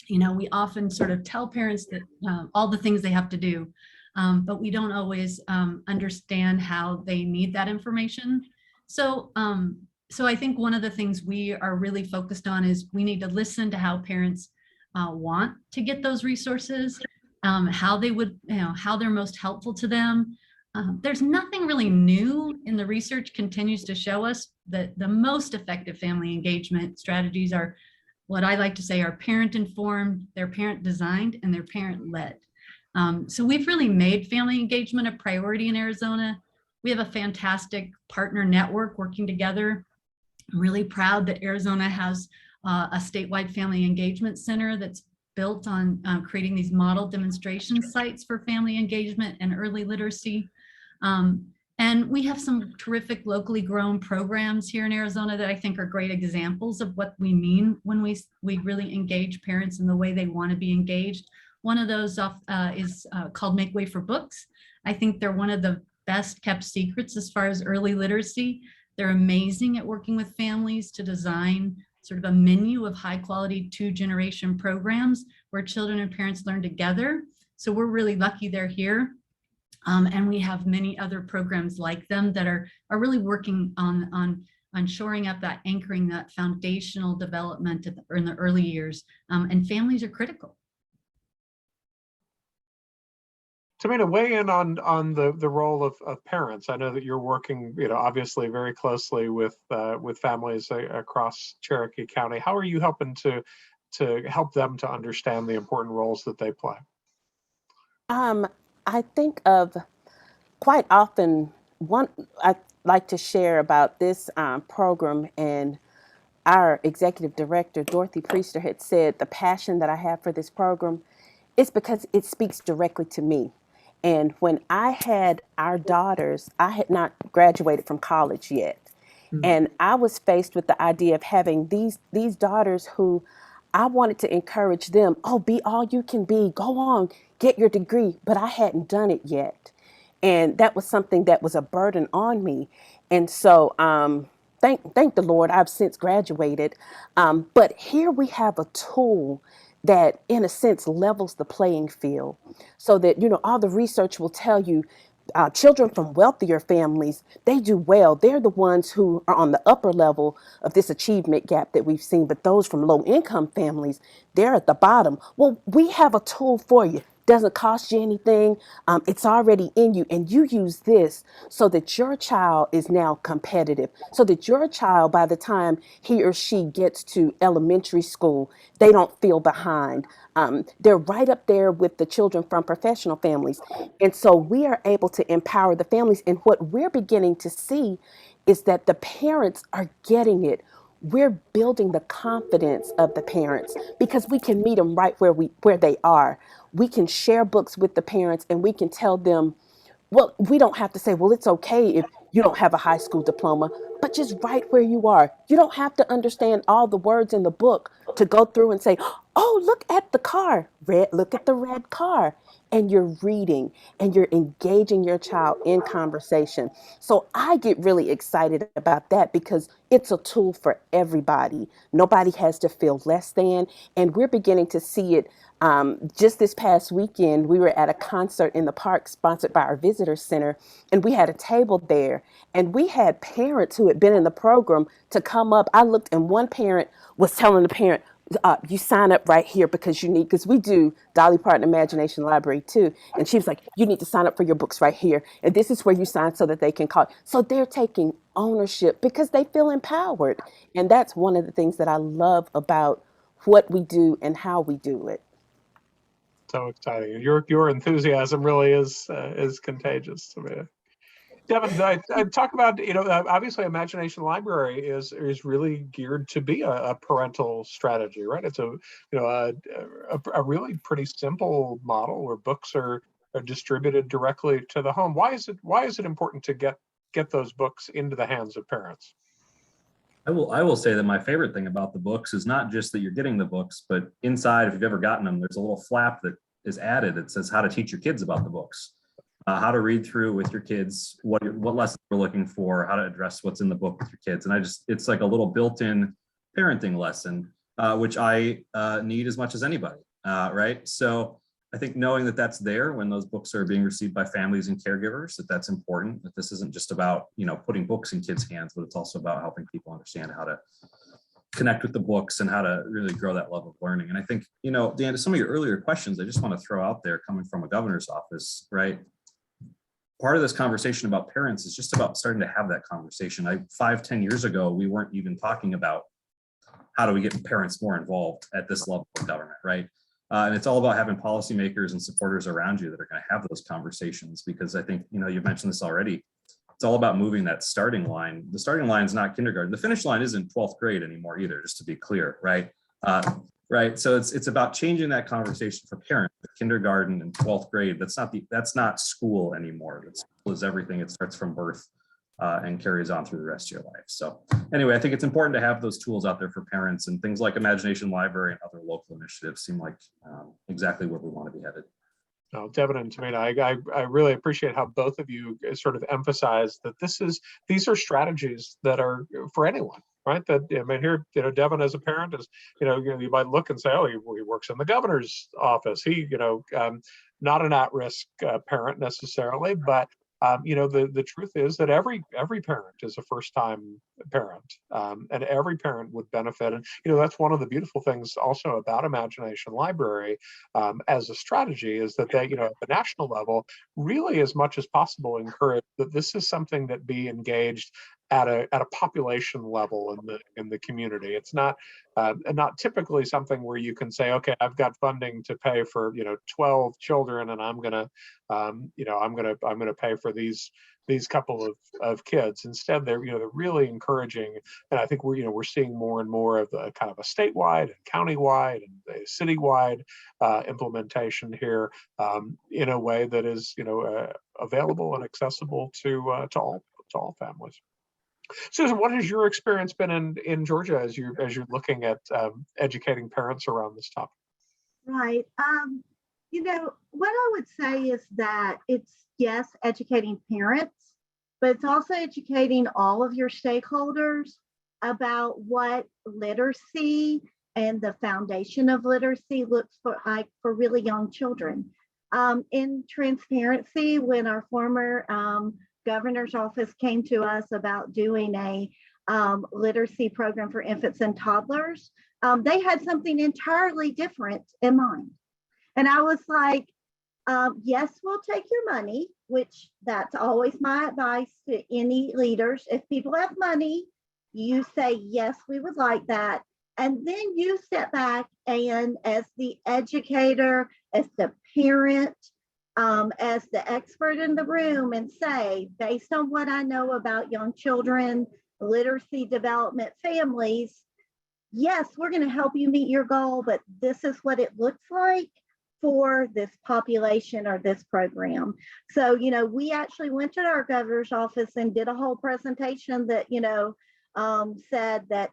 We often sort of tell parents that all the things they have to do, but we don't always understand how they need that information. So I think one of the things we are really focused on is we need to listen to how parents want to get those resources, how they're most helpful to them. There's nothing really new, and the research continues to show us that the most effective family engagement strategies are what I like to say are parent informed, they're parent designed, and they're parent led. So we've really made family engagement a priority in Arizona. We have a fantastic partner network working together. I'm really proud that Arizona has a statewide family engagement center that's built on creating these model demonstration sites for family engagement and early literacy. And we have some terrific locally grown programs here in Arizona that I think are great examples of what we mean when we really engage parents in the way they want to be engaged. One of those is called Make Way for Books. I think they're one of the best kept secrets as far as early literacy. They're amazing at working with families to design sort of a menu of high quality 2-generation programs where children and parents learn together. So we're really lucky they're here. And we have many other programs like them that are really working on shoring up that, anchoring that foundational development in the early years. And families are critical. Timena, weigh in on the role of parents. I know that you're working, obviously very closely with families across Cherokee County. How are you helping to help them to understand the important roles that they play? I think of quite often, I like to share about this program, and our executive director, Dorothy Priester, had said the passion that I have for this program is because it speaks directly to me. And when I had our daughters, I had not graduated from college yet. And I was faced with the idea of having these daughters who I wanted to encourage them, be all you can be, go on, get your degree, but I hadn't done it yet. And that was something that was a burden on me. And so thank the Lord, I've since graduated. But here we have a tool that in a sense levels the playing field, so that, all the research will tell you children from wealthier families, they do well. They're the ones who are on the upper level of this achievement gap that we've seen. But those from low income families, they're at the bottom. Well, we have a tool for you. Doesn't cost you anything. It's already in you, and you use this so that your child is now competitive, so that your child, by the time he or she gets to elementary school, they don't feel behind. They're right up there with the children from professional families. And so we are able to empower the families. And what we're beginning to see is that the parents are getting it. We're building the confidence of the parents because we can meet them right where they are. We can share books with the parents, and we can tell them, well, we don't have to say, well, it's okay if you don't have a high school diploma, but just right where you are. You don't have to understand all the words in the book to go through and say, oh, look at the car, look at the red car. And you're reading and you're engaging your child in conversation. So I get really excited about that because it's a tool for everybody. Nobody has to feel less than. And we're beginning to see it. Just this past weekend, we were at a concert in the park sponsored by our visitor center, and we had a table there, and we had parents who had been in the program to come up. I looked, and one parent was telling the parent, you sign up right here because we do Dolly Parton Imagination Library too. And she was like, you need to sign up for your books right here. And this is where you sign so that they can call. So they're taking ownership because they feel empowered. And that's one of the things that I love about what we do and how we do it. So exciting. Your enthusiasm really is contagious. Devin, I talk about, obviously Imagination Library is really geared to be a parental strategy, right? It's a really pretty simple model where books are distributed directly to the home. Why is it important to get those books into the hands of parents? I will say that my favorite thing about the books is not just that you're getting the books, but inside, if you've ever gotten them, there's a little flap that is added that says how to teach your kids about the books. How to read through with your kids, what lessons we're looking for, how to address what's in the book with your kids. And it's like a little built-in parenting lesson, which I need as much as anybody, right? So I think knowing that that's there when those books are being received by families and caregivers, that's important, that this isn't just about, putting books in kids' hands, but it's also about helping people understand how to connect with the books and how to really grow that level of learning. And I think, Dan, to some of your earlier questions, I just want to throw out there, coming from a governor's office, right? Part of this conversation about parents is just about starting to have that conversation. 5-10 years ago, we weren't even talking about how do we get parents more involved at this level of government, right? And it's all about having policymakers and supporters around you that are going to have those conversations, because I think, you mentioned this already. It's all about moving that starting line. The starting line is not kindergarten. The finish line isn't 12th grade anymore either, just to be clear, right? Right. So it's about changing that conversation for parents. Kindergarten and 12th grade, that's not school anymore. That school is everything. It starts from birth and carries on through the rest of your life. So anyway, I think it's important to have those tools out there for parents, and things like Imagination Library and other local initiatives seem like exactly where we want to be headed. No, Devin and Timena, I really appreciate how both of you sort of emphasize that these are strategies that are for anyone, right? That, I mean, here, Devin as a parent is, you might look and say, oh, he works in the governor's office. He, not an at-risk parent necessarily, but the truth is that every parent is a first-time parent, and every parent would benefit. And that's one of the beautiful things also about Imagination Library as a strategy, is that they, at the national level, really as much as possible encourage that this is something that be engaged at a population level in the community. It's not typically something where you can say, okay, I've got funding to pay for 12 children, and I'm gonna pay for these couple of kids. Instead, they're really encouraging, and I think we're seeing more and more of the kind of a statewide and countywide and a citywide implementation here in a way that is available and accessible to all families. Susan, what has your experience been in Georgia as you're looking at educating parents around this topic? Right. What I would say is that it's, yes, educating parents, but it's also educating all of your stakeholders about what literacy and the foundation of literacy looks like for really young children. In transparency, when our former governor's office came to us about doing a literacy program for infants and toddlers, they had something entirely different in mind. And I was like, yes, we'll take your money, which that's always my advice to any leaders. If people have money, you say, yes, we would like that. And then you step back and, as the educator, as the parent, as the expert in the room, and say, based on what I know about young children, literacy development, families, yes, we're going to help you meet your goal, but this is what it looks like for this population or this program. So, we actually went to our governor's office and did a whole presentation that, said that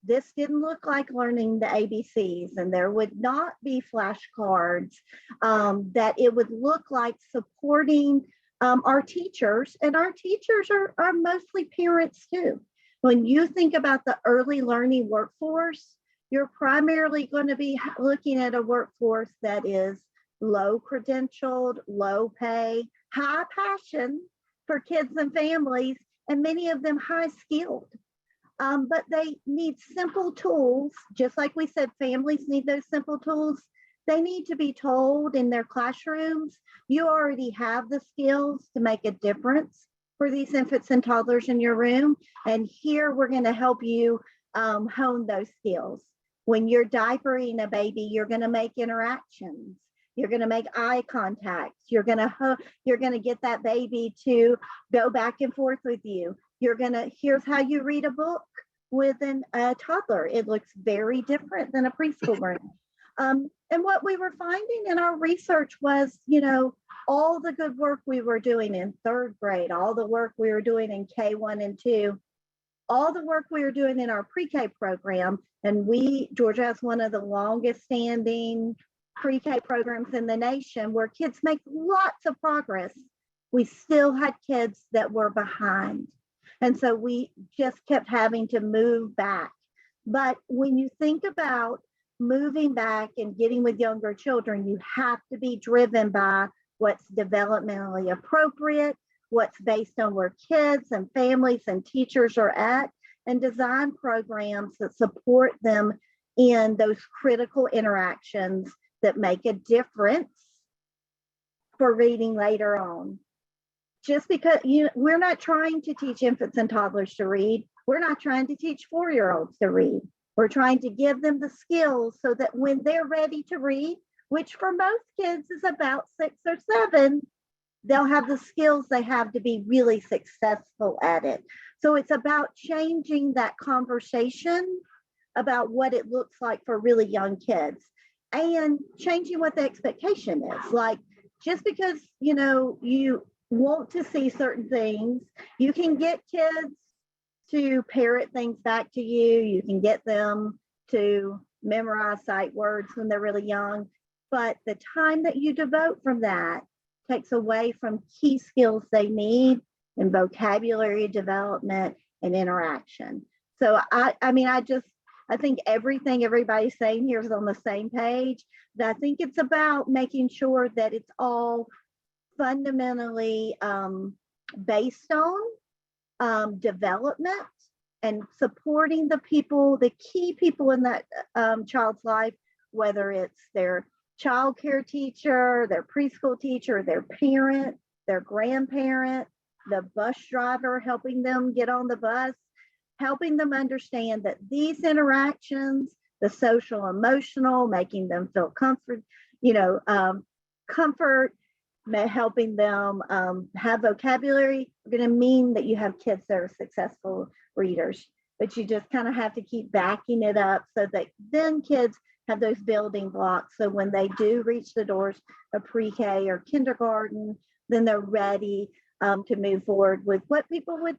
this didn't look like learning the ABCs, and there would not be flashcards, that it would look like supporting our teachers, and our teachers are mostly parents too. When you think about the early learning workforce, you're primarily going to be looking at a workforce that is low credentialed, low pay, high passion for kids and families, and many of them high skilled. But they need simple tools, just like we said, families need those simple tools. They need to be told in their classrooms, you already have the skills to make a difference for these infants and toddlers in your room. And here we're going to help you hone those skills. When you're diapering a baby, you're going to make interactions. You're going to make eye contact. You're going to get that baby to go back and forth with you. Here's how you read a book with a toddler. It looks very different than a preschooler. And what we were finding in our research was, all the good work we were doing in third grade, all the work we were doing in K1 and 2, all the work we were doing in our pre-K program, and Georgia has one of the longest standing pre-K programs in the nation where kids make lots of progress. We still had kids that were behind. And so we just kept having to move back. But when you think about moving back and getting with younger children, you have to be driven by what's developmentally appropriate, what's based on where kids and families and teachers are at, and design programs that support them in those critical interactions that make a difference for reading later on. Just because we're not trying to teach infants and toddlers to read. We're not trying to teach 4-year-olds to read. We're trying to give them the skills so that when they're ready to read, which for most kids is about 6 or 7, they'll have the skills they have to be really successful at it. So it's about changing that conversation about what it looks like for really young kids and changing what the expectation is. Like, just because, you want to see certain things, you can get kids to parrot things back to you. You can get them to memorize sight words when they're really young. But the time that you devote from that takes away from key skills they need in vocabulary development and interaction. So I think everything everybody's saying here is on the same page. I think it's about making sure that it's all fundamentally based on development and supporting the people, the key people in that child's life, whether it's their child care teacher, their preschool teacher, their parent, their grandparent, the bus driver helping them get on the bus, helping them understand that these interactions, the social, emotional, making them feel comfort, helping them have vocabulary, are going to mean that you have kids that are successful readers. But you just kind of have to keep backing it up so that then kids have those building blocks. So when they do reach the doors of pre-K or kindergarten, then they're ready to move forward with what people would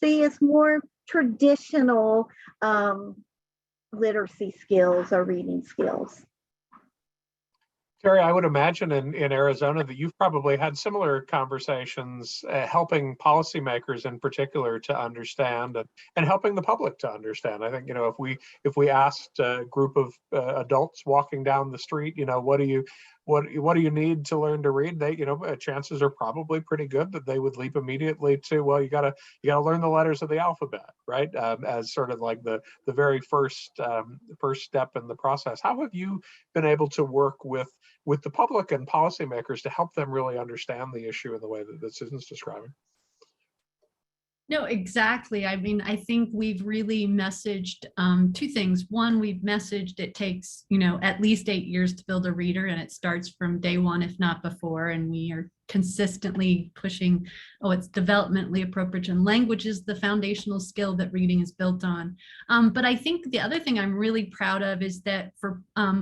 see as more traditional literacy skills or reading skills. Terri, I would imagine in Arizona that you've probably had similar conversations, helping policymakers in particular to understand and helping the public to understand. I think, if we asked a group of adults walking down the street, what do you need to learn to read? They, chances are probably pretty good that they would leap immediately to, well, you gotta learn the letters of the alphabet, right? As sort of like the very first step in the process. How have you been able to work with the public and policymakers to help them really understand the issue in the way that Susan's describing? No, exactly. I mean, I think we've really messaged 2 things. One, we've messaged it takes, at least 8 years to build a reader, and it starts from day one, if not before. And we are consistently pushing, it's developmentally appropriate, and language is the foundational skill that reading is built on. But I think the other thing I'm really proud of is that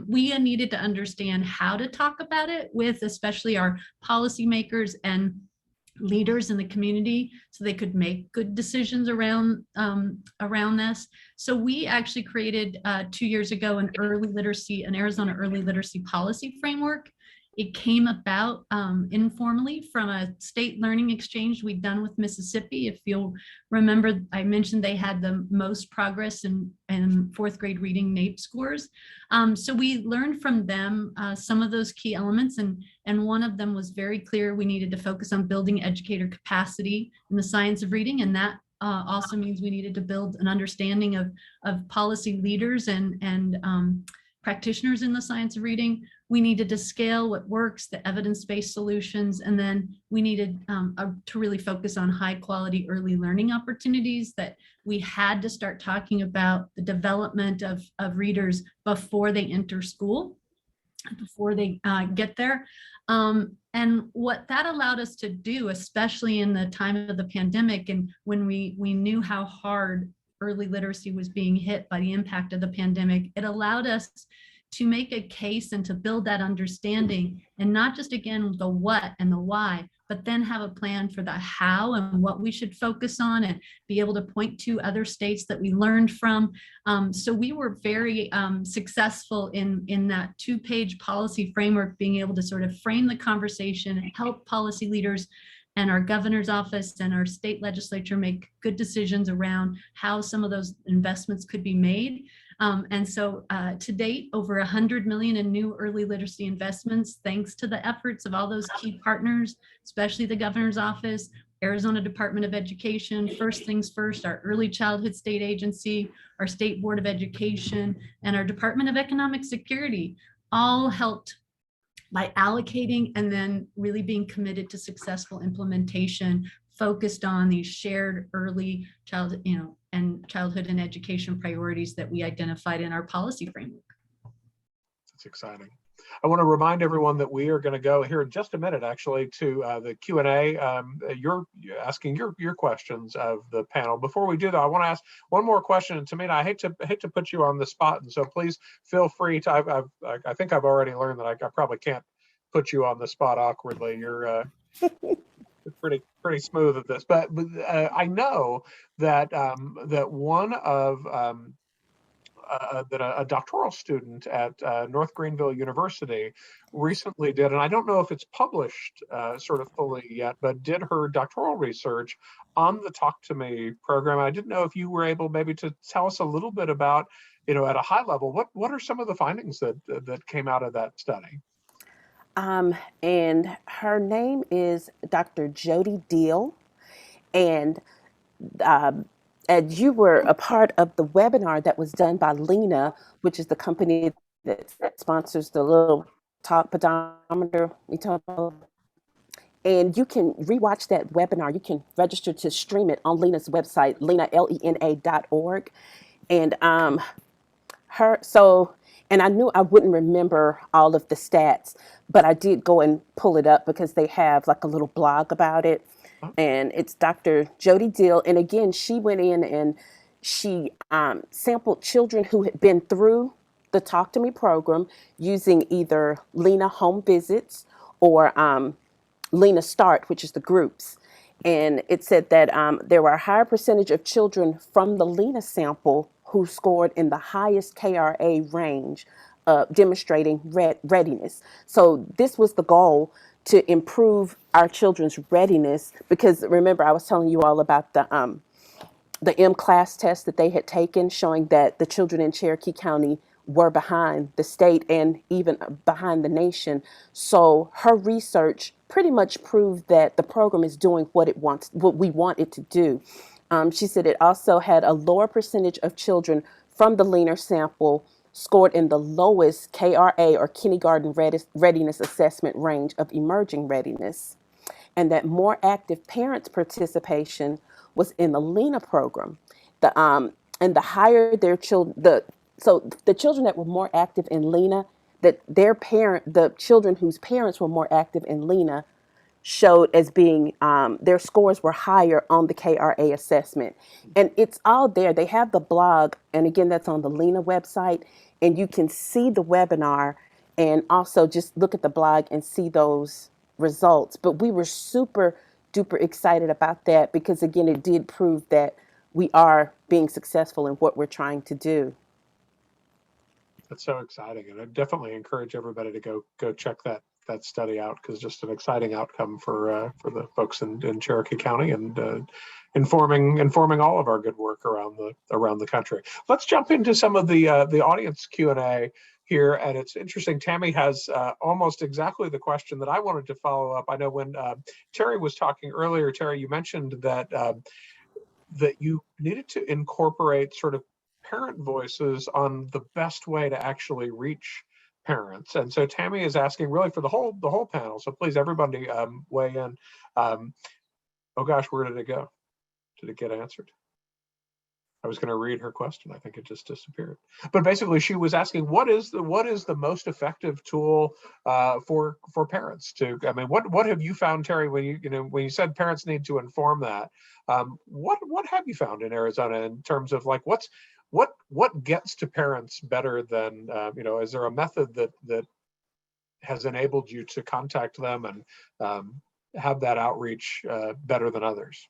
we needed to understand how to talk about it with especially our policymakers and leaders in the community so they could make good decisions around this. So we actually created 2 years ago an Arizona early literacy policy framework. It came about informally from a state learning exchange we'd done with Mississippi. If you'll remember, I mentioned they had the most progress in 4th grade reading NAEP scores. So we learned from them some of those key elements, and one of them was very clear. We needed to focus on building educator capacity in the science of reading, and that also means we needed to build an understanding of policy leaders and practitioners in the science of reading. We needed to scale what works, the evidence-based solutions, and then we needed to really focus on high quality early learning opportunities, that we had to start talking about the development of readers before they enter school, before they get there. And what that allowed us to do, especially in the time of the pandemic and when we knew how hard early literacy was being hit by the impact of the pandemic, it allowed us to make a case and to build that understanding, and not just, again, the what and the why, but then have a plan for the how and what we should focus on, and be able to point to other states that we learned from. So we were very successful in that 2-page policy framework, being able to sort of frame the conversation and help policy leaders and our governor's office and our state legislature make good decisions around how some of those investments could be made. And so to date, over $100 million in new early literacy investments, thanks to the efforts of all those key partners, especially the governor's office, Arizona Department of Education, First Things First, our early childhood state agency, our state board of education, and our Department of Economic Security, all helped by allocating and then really being committed to successful implementation, focused on these shared early childhood and education priorities that we identified in our policy framework. That's exciting. I want to remind everyone that we are going to go here in just a minute, actually, to the Q&A. You're asking your questions of the panel. Before we do that, I want to ask one more question. And Timena, I hate to put you on the spot, and so please feel free to. I think I've already learned that I probably can't put you on the spot awkwardly. You're pretty smooth at this, but I know that that one of that a doctoral student at North Greenville University recently did, and I don't know if it's published sort of fully yet, but did her doctoral research on the Talk to Me program. I didn't know if you were able maybe to tell us a little bit about, at a high level, what are some of the findings that came out of that study? And her name is Dr. Jody Deal, and you were a part of the webinar that was done by Lena, which is the company that sponsors the little talk pedometer we talk about. And you can rewatch that webinar. You can register to stream it on Lena's website, lena.org. And and I knew I wouldn't remember all of the stats, but I did go and pull it up because they have like a little blog about it. And it's Dr. Jody Deal. And again, she went in and she sampled children who had been through the Talk to Me program using either Lena home visits or Lena Start, which is the groups. And it said that there were a higher percentage of children from the Lena sample who scored in the highest KRA range, demonstrating readiness. So this was the goal, to improve our children's readiness, because remember, I was telling you all about the M-class test that they had taken, showing that the children in Cherokee County were behind the state and even behind the nation. So her research pretty much proved that the program is doing what we want it to do. She said it also had a lower percentage of children from the Lena sample scored in the lowest KRA or kindergarten readiness assessment range of emerging readiness, and that more active parents' participation was in the Lena program. And the higher their children, so the children that were more active in Lena, that the children whose parents were more active in Lena showed as being, their scores were higher on the KRA assessment. And it's all there. They have the blog, and again, that's on the Lena website, and you can see the webinar and also just look at the blog and see those results. But we were super duper excited about that because, again, it did prove that we are being successful in what we're trying to do. That's so exciting, and I definitely encourage everybody to go check that study out, because just an exciting outcome for the folks in Cherokee County, and informing all of our good work around the country. Let's jump into some of the audience Q&A here, and it's interesting. Tammy has almost exactly the question that I wanted to follow up. I know when Terri was talking earlier, Terri, you mentioned that that you needed to incorporate sort of parent voices on the best way to actually reach parents. And so Tammy is asking really for the whole panel. So please, everybody, weigh in. Oh gosh, where did it go? Did it get answered? I was going to read her question. I think it just disappeared. But basically, she was asking, what is the most effective tool for parents to? I mean, what have you found, Terri, when you said parents need to inform that? What have you found in Arizona in terms of like what gets to parents better than is there a method that has enabled you to contact them and have that outreach better than others?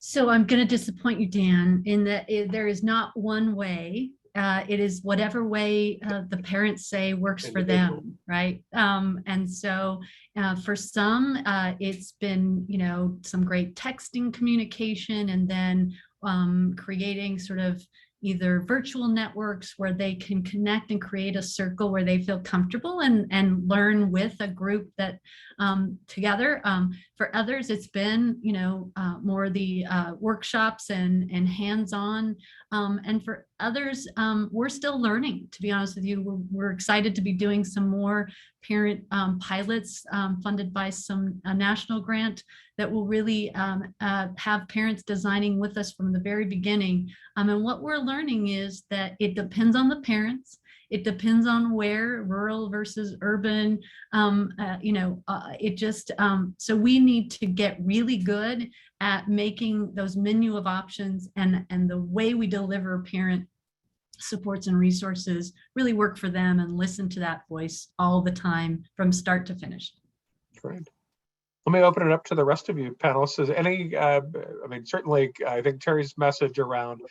So I'm going to disappoint you, Dan, in that there is not one way. It is whatever way the parents say works for them, right? And so for some, it's been, some great texting communication, and then creating sort of either virtual networks where they can connect and create a circle where they feel comfortable and learn with a group that together. For others, it's been, more the workshops and hands-on. And for others, we're still learning, to be honest with you. We're excited to be doing some more parent pilots funded by a national grant that will really have parents designing with us from the very beginning. And what we're learning is that it depends on the parents. It depends on where, rural versus urban. So we need to get really good at making those menu of options and the way we deliver parent supports and resources really work for them, and listen to that voice all the time from start to finish. Great. Let me open it up to the rest of you panelists. Is any, certainly I think Terry's message around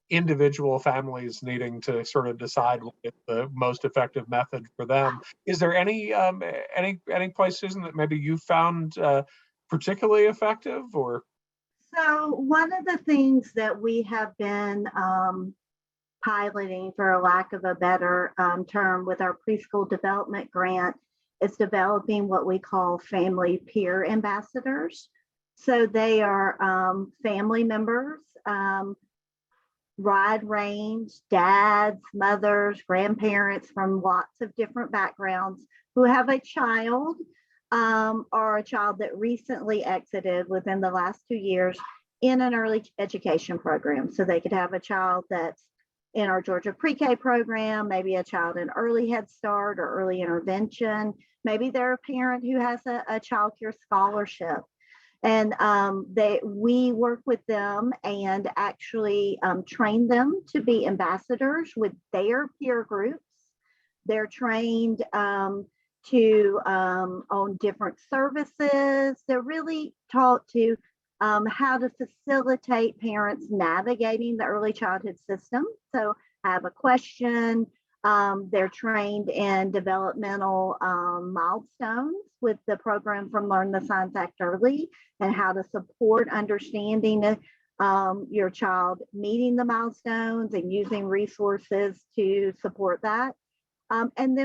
individual families needing to sort of decide what is the most effective method for them. Is there any place, Susan, that maybe you found particularly effective? Or so one of the things that we have been piloting, for a lack of a better term, with our preschool development grant is developing what we call family peer ambassadors. So they are family members, wide range, dads, mothers, grandparents from lots of different backgrounds who have a child or a child that recently exited within the last 2 years in an early education program. So they could have a child that's in our Georgia pre-K program, maybe a child in early Head Start or early intervention. Maybe they're a parent who has a child care scholarship. And we work with them and actually train them to be ambassadors with their peer groups. They're trained on different services. They're really taught to how to facilitate parents navigating the early childhood system. So I have a question. They're trained in developmental milestones with the program from Learn the Signs Act Early, and how to support understanding your child meeting the milestones and using resources to support that. And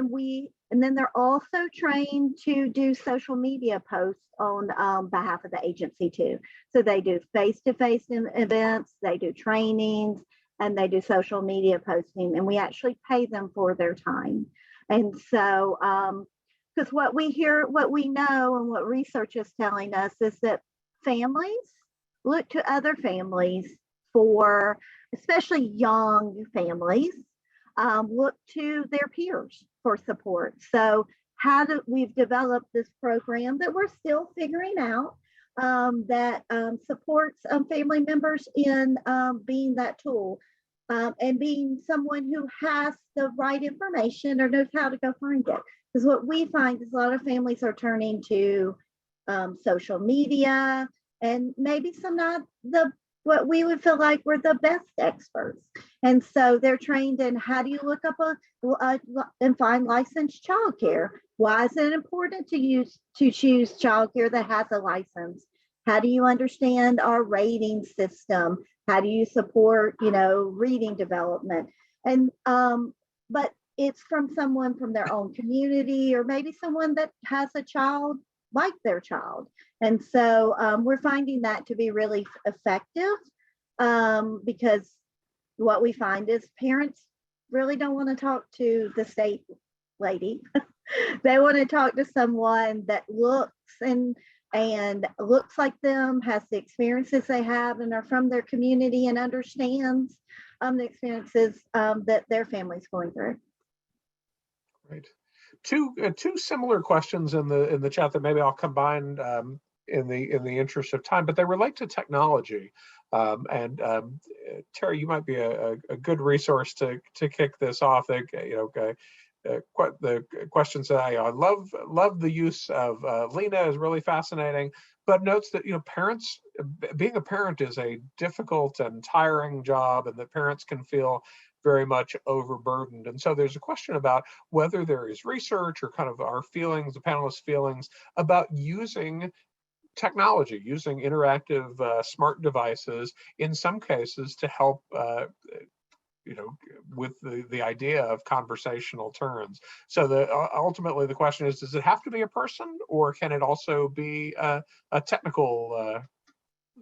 then they're also trained to do social media posts on behalf of the agency too. So they do face-to-face events, they do trainings, and they do social media posting, and we actually pay them for their time. And so, because what we hear, what we know, and what research is telling us is that families look to other families for, especially young families, look to their peers for support. So we've developed this program that we're still figuring out that supports family members in being that tool and being someone who has the right information or knows how to go find it. Because what we find is a lot of families are turning to social media, and maybe some not what we would feel like we're the best experts. And so they're trained in how do you look up and find licensed childcare? Why is it important to choose childcare that has a license? How do you understand our rating system? How do you support, reading development? And but it's from someone from their own community, or maybe someone that has a child like their child. And so we're finding that to be really effective because what we find is parents really don't want to talk to the state lady. They want to talk to someone that looks and looks like them, has the experiences they have, and are from their community and understands the experiences that their family's going through. Great. Two similar questions in the chat that maybe I'll combine in the interest of time, but they relate to technology. Terri, you might be a good resource to kick this off. The question says, I love the use of Lena is really fascinating, but notes that parents, being a parent is a difficult and tiring job, and that parents can feel very much overburdened. And so there's a question about whether there is research or kind of our feelings, the panelists' feelings about using technology, using interactive smart devices in some cases to help with the idea of conversational turns. So ultimately the question is, does it have to be a person, or can it also be a technical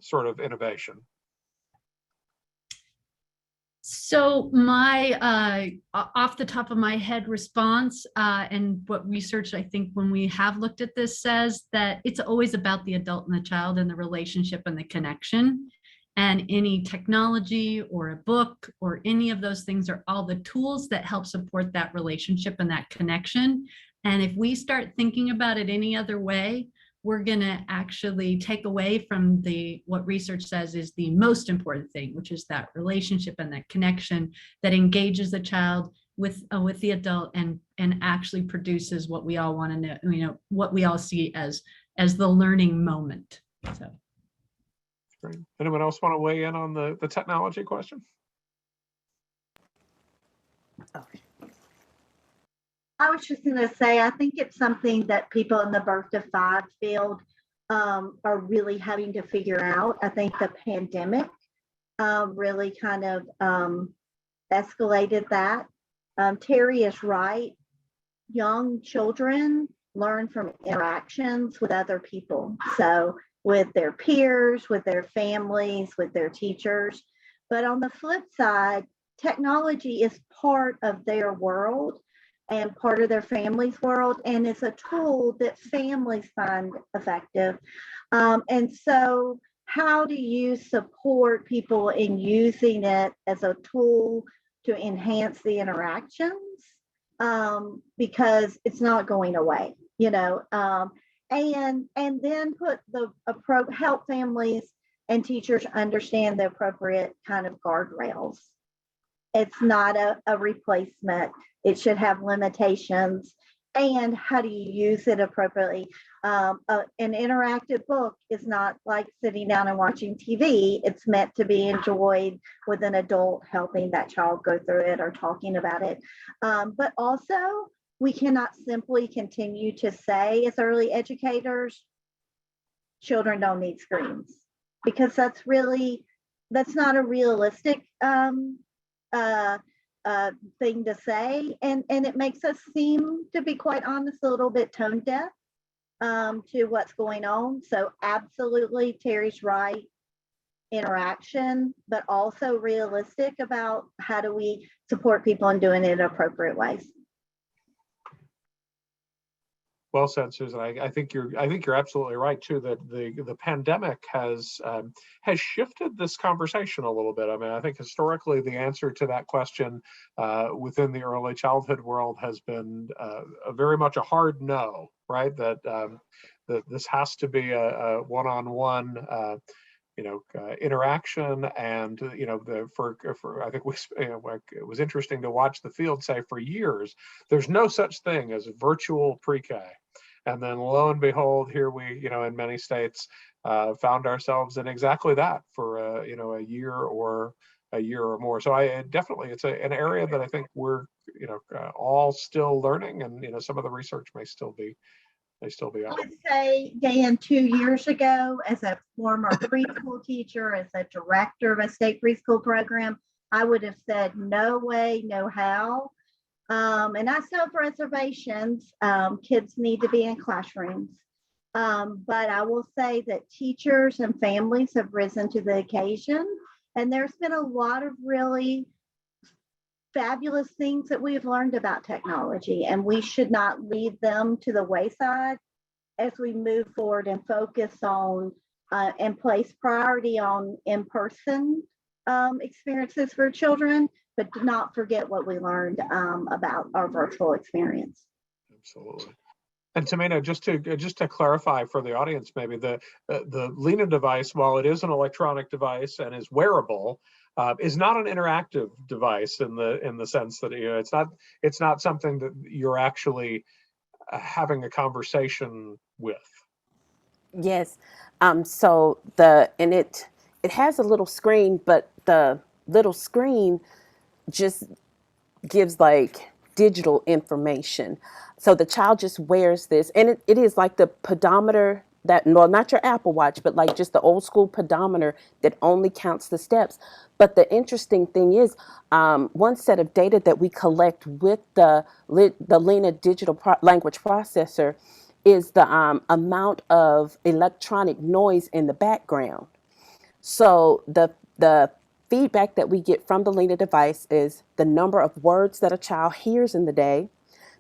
sort of innovation? So my off the top of my head response and what research I think when we have looked at this says that it's always about the adult and the child and the relationship and the connection. And any technology or a book or any of those things are all the tools that help support that relationship and that connection. And if we start thinking about it any other way, we're going to actually take away from what research says is the most important thing, which is that relationship and that connection that engages the child with the adult and actually produces what we all want to know, what we all see as the learning moment. So. Great. Anyone else want to weigh in on the technology question? Okay. I was just going to say, I think it's something that people in the birth to 5 field are really having to figure out. I think the pandemic really kind of escalated that. Terri is right. Young children learn from interactions with other people. So with their peers, with their families, with their teachers. But on the flip side, technology is part of their world and part of their family's world, and it's a tool that families find effective. And so how do you support people in using it as a tool to enhance the interactions? Because it's not going away, and then put help families and teachers understand the appropriate kind of guardrails. It's not a replacement. It should have limitations. And how do you use it appropriately? An interactive book is not like sitting down and watching TV. It's meant to be enjoyed with an adult helping that child go through it or talking about it. But also, we cannot simply continue to say as early educators, children don't need screens, because that's not a realistic thing to say, and it makes us seem, to be quite honest, a little bit tone deaf to what's going on. So absolutely, Terri's right, interaction, but also realistic about how do we support people in doing it in appropriate ways. Well said, Susan. I think you're absolutely right too, that the pandemic has shifted this conversation a little bit. I mean, I think historically the answer to that question within the early childhood world has been very much a hard no, right? That this has to be a one-on-one interaction, and for I think it was interesting to watch the field say for years there's no such thing as virtual pre-K, and then lo and behold, here we in many states found ourselves in exactly that for a year or more. So it's an area that I think we're all still learning, and some of the research may still be I out. would say, Dan, 2 years ago, as a former preschool teacher, as a director of a state preschool program, I would have said no way, no how. And I still have reservations. Kids need to be in classrooms. But I will say that teachers and families have risen to the occasion. And there's been a lot of really fabulous things that we've learned about technology, and we should not leave them to the wayside as we move forward and focus on and place priority on in-person experiences for children, but do not forget what we learned about our virtual experience. Absolutely. And Timena, just to clarify for the audience, maybe the Lena device, while it is an electronic device and is wearable, is not an interactive device in the sense that it's not something that you're actually having a conversation with. Yes. So it has a little screen, but the little screen just gives like digital information. So the child just wears this, and it is like the pedometer not your Apple Watch, but like just the old school pedometer that only counts the steps. But the interesting thing is, one set of data that we collect with the Lena digital language processor is the amount of electronic noise in the background. So the feedback that we get from the Lena device is the number of words that a child hears in the day,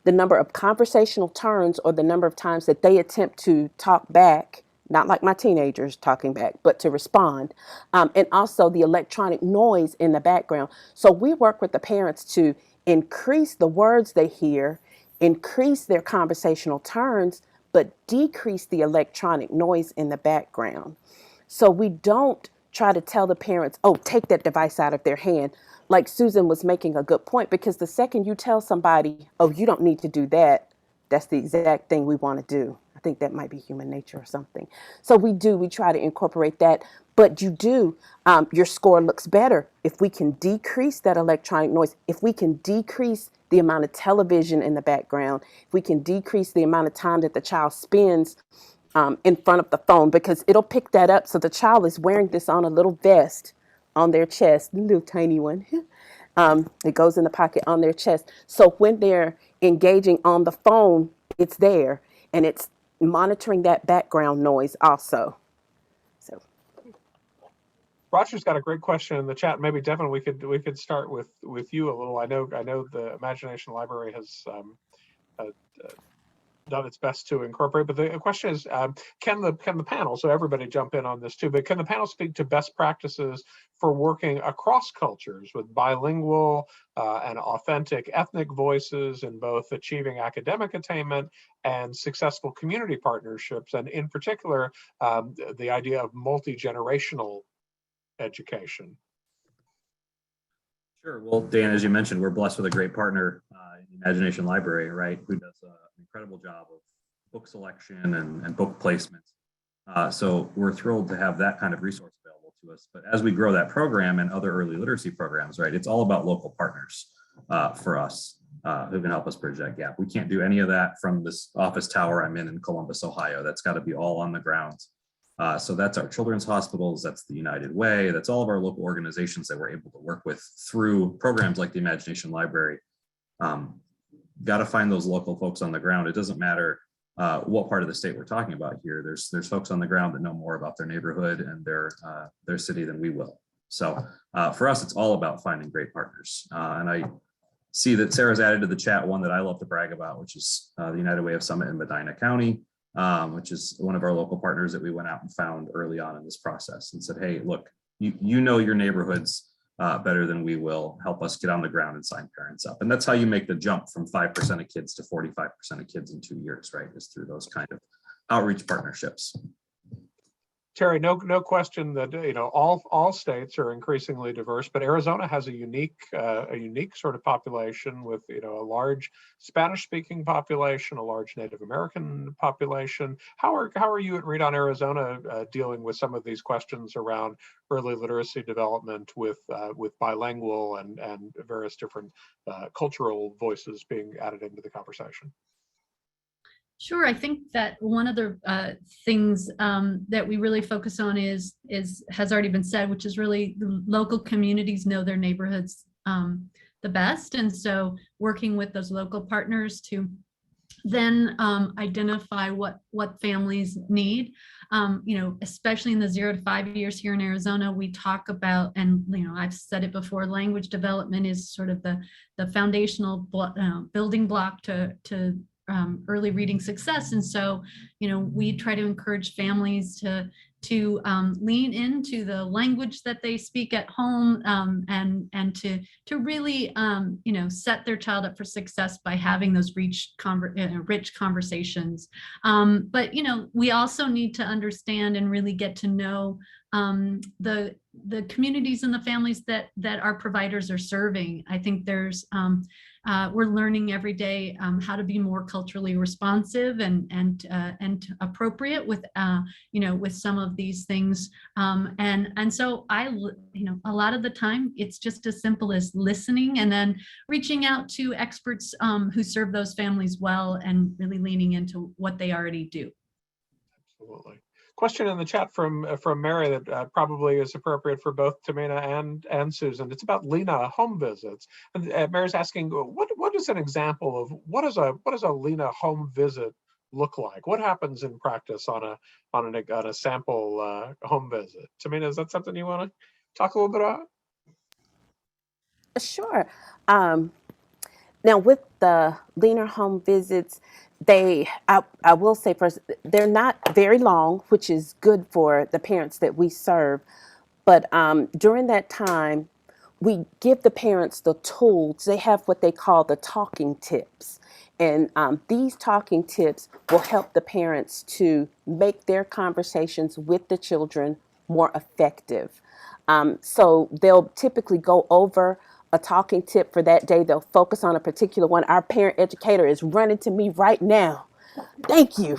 the number of conversational turns, or the number of times that they attempt to talk back not like my teenagers talking back, but to respond. And also the electronic noise in the background. So we work with the parents to increase the words they hear, increase their conversational turns, but decrease the electronic noise in the background. So we don't try to tell the parents, oh, take that device out of their hand. Like Susan was making a good point, because the second you tell somebody, oh, you don't need to do that, that's the exact thing we want to do. I think that might be human nature or something. So we try to incorporate that. But your score looks better if we can decrease that electronic noise, if we can decrease the amount of television in the background, if we can decrease the amount of time that the child spends in front of the phone, because it'll pick that up. So the child is wearing this on a little vest on their chest, a little tiny one. It goes in the pocket on their chest. So when they're engaging on the phone, it's there, and it's monitoring that background noise also. So Roger's got a great question in the chat. Maybe Devin, we could start with you a little. I know the Imagination Library has done its best to incorporate, but the question is, can the panel, so everybody jump in on this too, but can the panel speak to best practices for working across cultures with bilingual and authentic ethnic voices in both achieving academic attainment and successful community partnerships, and in particular, the idea of multi-generational education? Sure. Well, Dan, as you mentioned, we're blessed with a great partner, Imagination Library, right, who does an incredible job of book selection and book placement. So we're thrilled to have that kind of resource available to us. But as we grow that program and other early literacy programs, right, it's all about local partners for us who can help us bridge that gap. We can't do any of that from this office tower I'm in Columbus, Ohio. That's got to be all on the ground. So that's our children's hospitals, that's the United Way, that's all of our local organizations that we're able to work with through programs like the Imagination Library. Got to find those local folks on the ground. It doesn't matter what part of the state we're talking about here. There's folks on the ground that know more about their neighborhood and their city than we will. So for us, it's all about finding great partners. And I see that Sarah's added to the chat one that I love to brag about, which is the United Way of Summit in Medina County. Which is one of our local partners that we went out and found early on in this process and said, hey, look, you know your neighborhoods better than we will. Help us get on the ground and sign parents up. And that's how you make the jump from 5% of kids to 45% of kids in 2 years, right? Is through those kind of outreach partnerships. Terri, no question that all states are increasingly diverse, but Arizona has a unique sort of population with a large Spanish-speaking population, a large Native American population. How are you at Read on Arizona dealing with some of these questions around early literacy development with bilingual and various different cultural voices being added into the conversation? Sure. I think that one of the things that we really focus on has already been said, which is really the local communities know their neighborhoods the best. And so working with those local partners to then identify what families need, especially in the 0 to 5 years here in Arizona, we talk about, and I've said it before, language development is sort of the foundational building block to early reading success. And so, we try to encourage families to lean into the language that they speak at home, and to really, set their child up for success by having those rich conversations. But, we also need to understand and really get to know the communities and the families that our providers are serving. I think there's we're learning every day how to be more culturally responsive and appropriate with with some of these things. And so a lot of the time it's just as simple as listening and then reaching out to experts who serve those families well and really leaning into what they already do. Absolutely. Question in the chat from Mary that probably is appropriate for both Timena and Susan. It's about Lena home visits. And Mary's asking, what is an example of what does a Lena home visit look like? What happens in practice on a sample home visit? Timena, is that something you want to talk a little bit about? Sure. Now with the Lena home visits, I will say first, they're not very long, which is good for the parents that we serve. But during that time, we give the parents the tools. They have what they call the talking tips. And these talking tips will help the parents to make their conversations with the children more effective. So they'll typically go over a talking tip for that day. They'll focus on a particular one. Our parent educator is running to me right now. Thank you.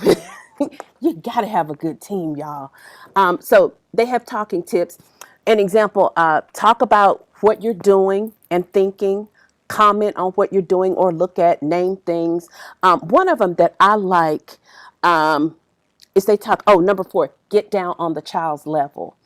You got to have a good team, y'all. So they have talking tips. An example, talk about what you're doing and thinking, comment on what you're doing or look at, name things. One of them that I like is they talk, number 4, get down on the child's level.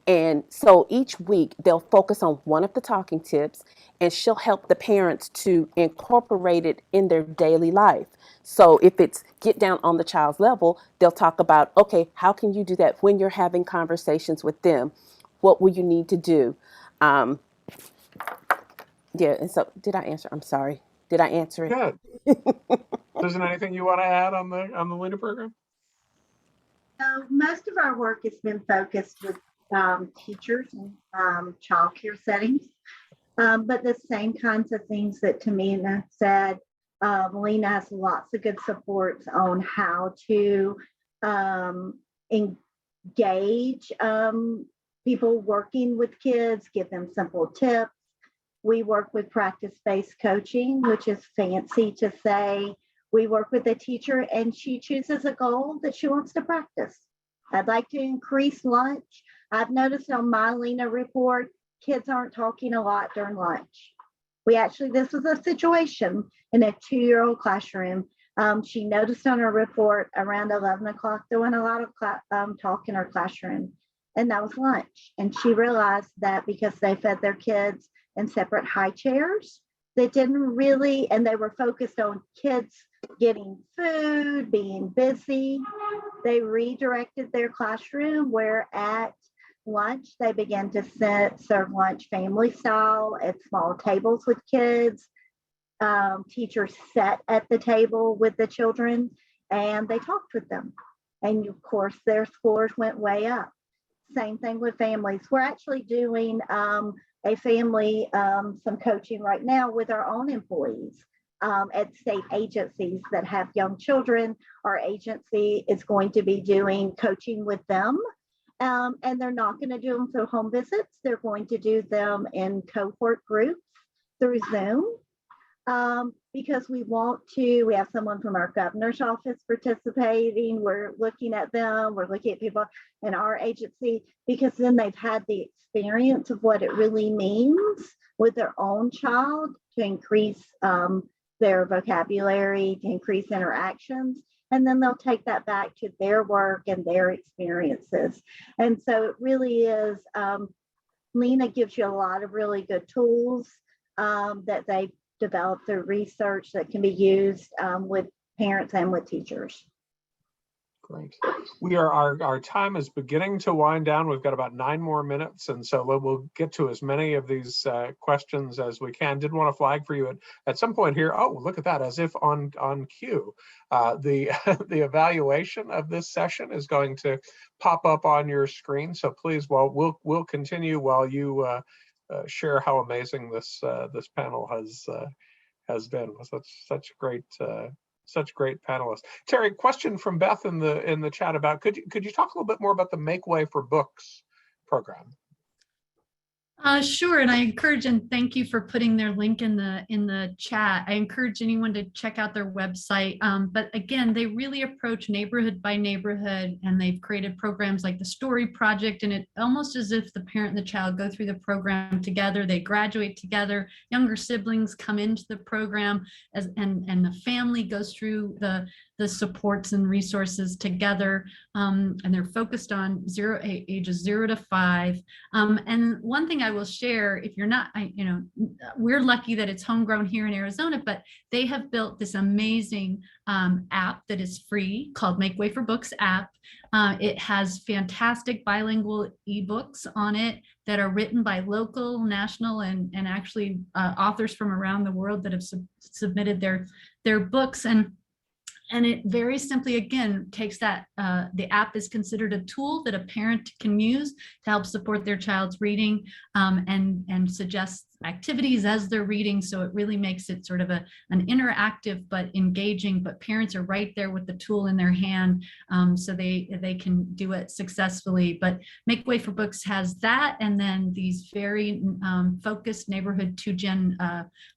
And so each week they'll focus on one of the talking tips and she'll help the parents to incorporate it in their daily life. So if it's get down on the child's level, they'll talk about, okay, how can you do that when you're having conversations with them? What will you need to do? Yeah, and so did I answer? I'm sorry. Did I answer it? Good. Isn't anything you want to add on the Lena program? So most of our work has been focused with teachers and childcare settings, but the same kinds of things that Timena said. Lena has lots of good supports on how to engage people working with kids, give them simple tips. We work with practice-based coaching, which is fancy to say we work with a teacher and she chooses a goal that she wants to practice. I'd like to increase lunch. I've noticed on my Lena report, kids aren't talking a lot during lunch. This was a situation in a 2-year-old classroom. She noticed on her report around 11 o'clock, there wasn't a lot of talk in her classroom, and that was lunch. And she realized that because they fed their kids in separate high chairs, they didn't really, and they were focused on kids getting food, being busy. They redirected their classroom where at lunch, they began to serve lunch family style at small tables with kids. Teachers sat at the table with the children and they talked with them. And of course, their scores went way up. Same thing with families. We're actually doing a family, some coaching right now with our own employees at state agencies that have young children. Our agency is going to be doing coaching with them. And they're not going to do them through home visits. They're going to do them in cohort groups through Zoom because we have someone from our governor's office participating. We're looking at them. We're looking at people in our agency because then they've had the experience of what it really means with their own child to increase their vocabulary, to increase interactions. And then they'll take that back to their work and their experiences. And so it really is, Lena gives you a lot of really good tools that they developed through research that can be used with parents and with teachers. Great. Our time is beginning to wind down. We've got about 9 more minutes, and so we'll get to as many of these questions as we can. Did want to flag for you at some point here. Oh, look at that! As if on cue, the evaluation of this session is going to pop up on your screen. So please, we'll continue while you share how amazing this panel has been. Such great panelists. Terri, question from Beth in the chat about could you talk a little bit more about the Make Way for Books program? Sure, and I encourage and thank you for putting their link in the chat. I encourage anyone to check out their website. But again, they really approach neighborhood by neighborhood, and they've created programs like the Story Project, and it almost as if the parent and the child go through the program together. They graduate together. Younger siblings come into the program and the family goes through the supports and resources together, and they're focused on ages 0 to 5. And one thing I will share, if you're not, we're lucky that it's homegrown here in Arizona, but they have built this amazing app that is free called Make Way for Books app. It has fantastic bilingual ebooks on it that are written by local, national, and actually authors from around the world that have submitted their books. And And it very simply, again, takes that, the app is considered a tool that a parent can use to help support their child's reading, and suggests activities as they're reading. So it really makes it sort of an interactive but engaging, but parents are right there with the tool in their hand, so they can do it successfully. But Make Way for Books has that, and then these very focused neighborhood 2-gen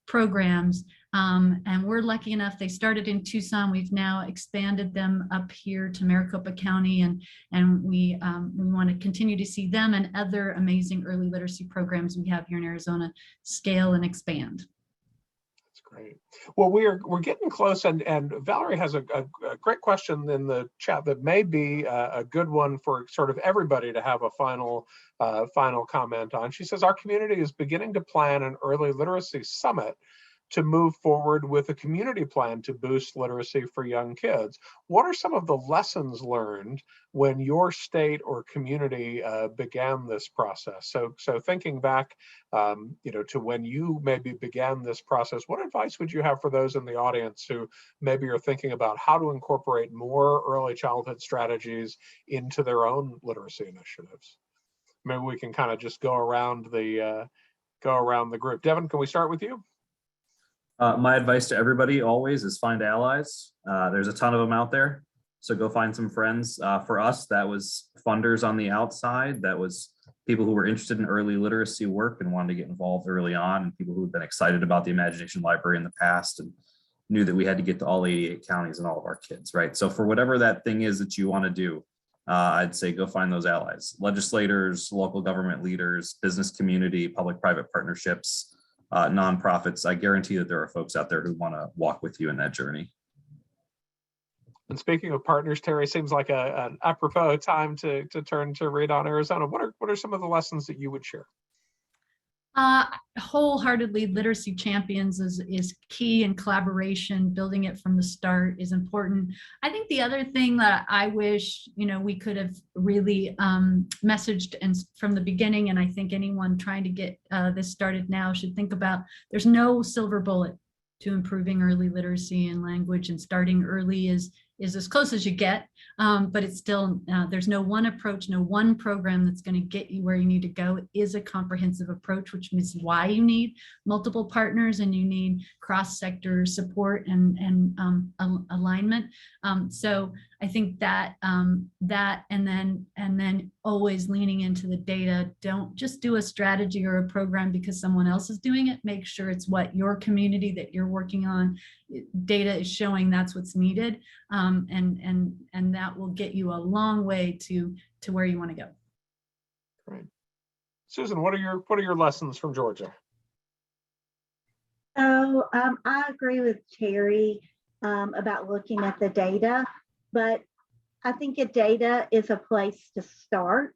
programs. And we're lucky enough, they started in Tucson. We've now expanded them up here to Maricopa County, and we want to continue to see them and other amazing early literacy programs we have here in Arizona scale and expand. That's great. Well, we're getting close, and Valerie has a great question in the chat that may be a good one for sort of everybody to have a final comment on. She says, our community is beginning to plan an early literacy summit to move forward with a community plan to boost literacy for young kids. What are some of the lessons learned when your state or community began this process? So thinking back, to when you maybe began this process, what advice would you have for those in the audience who maybe are thinking about how to incorporate more early childhood strategies into their own literacy initiatives? Maybe we can kind of just go around the group. Devin, can we start with you? My advice to everybody always is find allies. There's a ton of them out there. So go find some friends. For us, that was funders on the outside. That was people who were interested in early literacy work and wanted to get involved early on, and people who had been excited about the Imagination Library in the past and knew that we had to get to all 88 counties and all of our kids, right? So for whatever that thing is that you want to do, I'd say go find those allies. Legislators, local government leaders, business community, public-private partnerships, nonprofits. I guarantee that there are folks out there who want to walk with you in that journey. And speaking of partners, Terri, seems like an apropos time to turn to Read on Arizona. What are some of the lessons that you would share? Wholeheartedly, literacy champions is key, and collaboration, building it from the start is important. I think the other thing that I wish, we could have really messaged and from the beginning, and I think anyone trying to get this started now should think about, there's no silver bullet to improving early literacy and language, and starting early is as close as you get, but it's still, there's no one approach, no one program that's going to get you where you need to go. It is a comprehensive approach, which means why you need multiple partners and you need cross-sector support and alignment. So I think that and then always leaning into the data. Don't just do a strategy or a program because someone else is doing it. Make sure it's what your community that you're working on, data is showing that's what's needed, and that will get you a long way to where you want to go. Great. Susan, what are your lessons from Georgia? So I agree with Terri about looking at the data, but I think data is a place to start.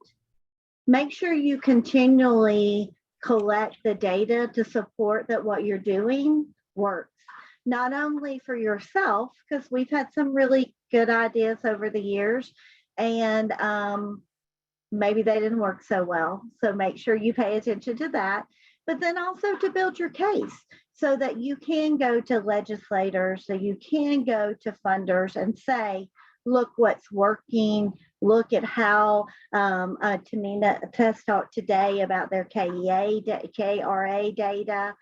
Make sure you continually collect the data to support that what you're doing works, not only for yourself, because we've had some really good ideas over the years, and maybe they didn't work so well. So make sure you pay attention to that, but then also to build your case so that you can go to legislators, so you can go to funders and say, look what's working. Look at how Timena talked today about their KRA data.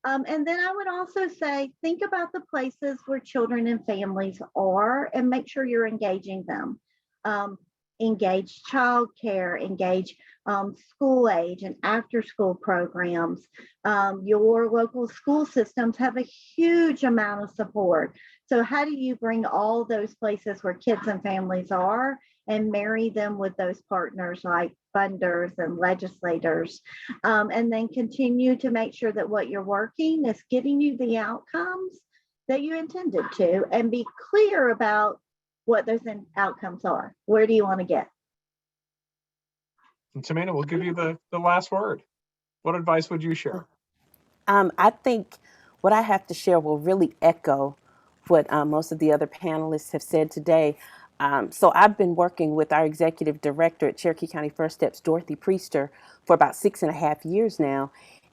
And then I would also say, think about the places where children and families are and make sure you're engaging them. Engage childcare, engage school age and after school programs. Your local school systems have a huge amount of support. So how do you bring all those places where kids and families are and marry them with those partners like funders and legislators, and then continue to make sure that what you're working is getting you the outcomes that you intended to, and be clear about what those outcomes are. Where do you want to get? And Timena, we'll give you the last word. What advice would you share? I think what I have to share will really echo what most of the other panelists have said today. So I've been working with our executive director at Cherokee County First Steps, Dorothy Priester, for about 6.5 years now.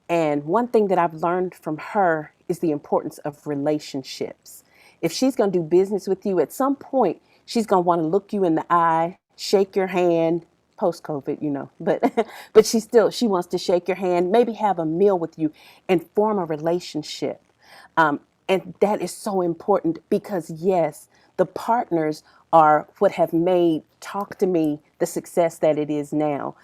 And one thing that I've learned from her is the importance of relationships. if she's going to do business with you, at some point, she's going to want to look you in the eye, shake your hand, post-COVID, you know, but but she wants to shake your hand, maybe have a meal with you and form a relationship. And that is so important because, yes, the partners are what have made Talk to Me the success that it is now.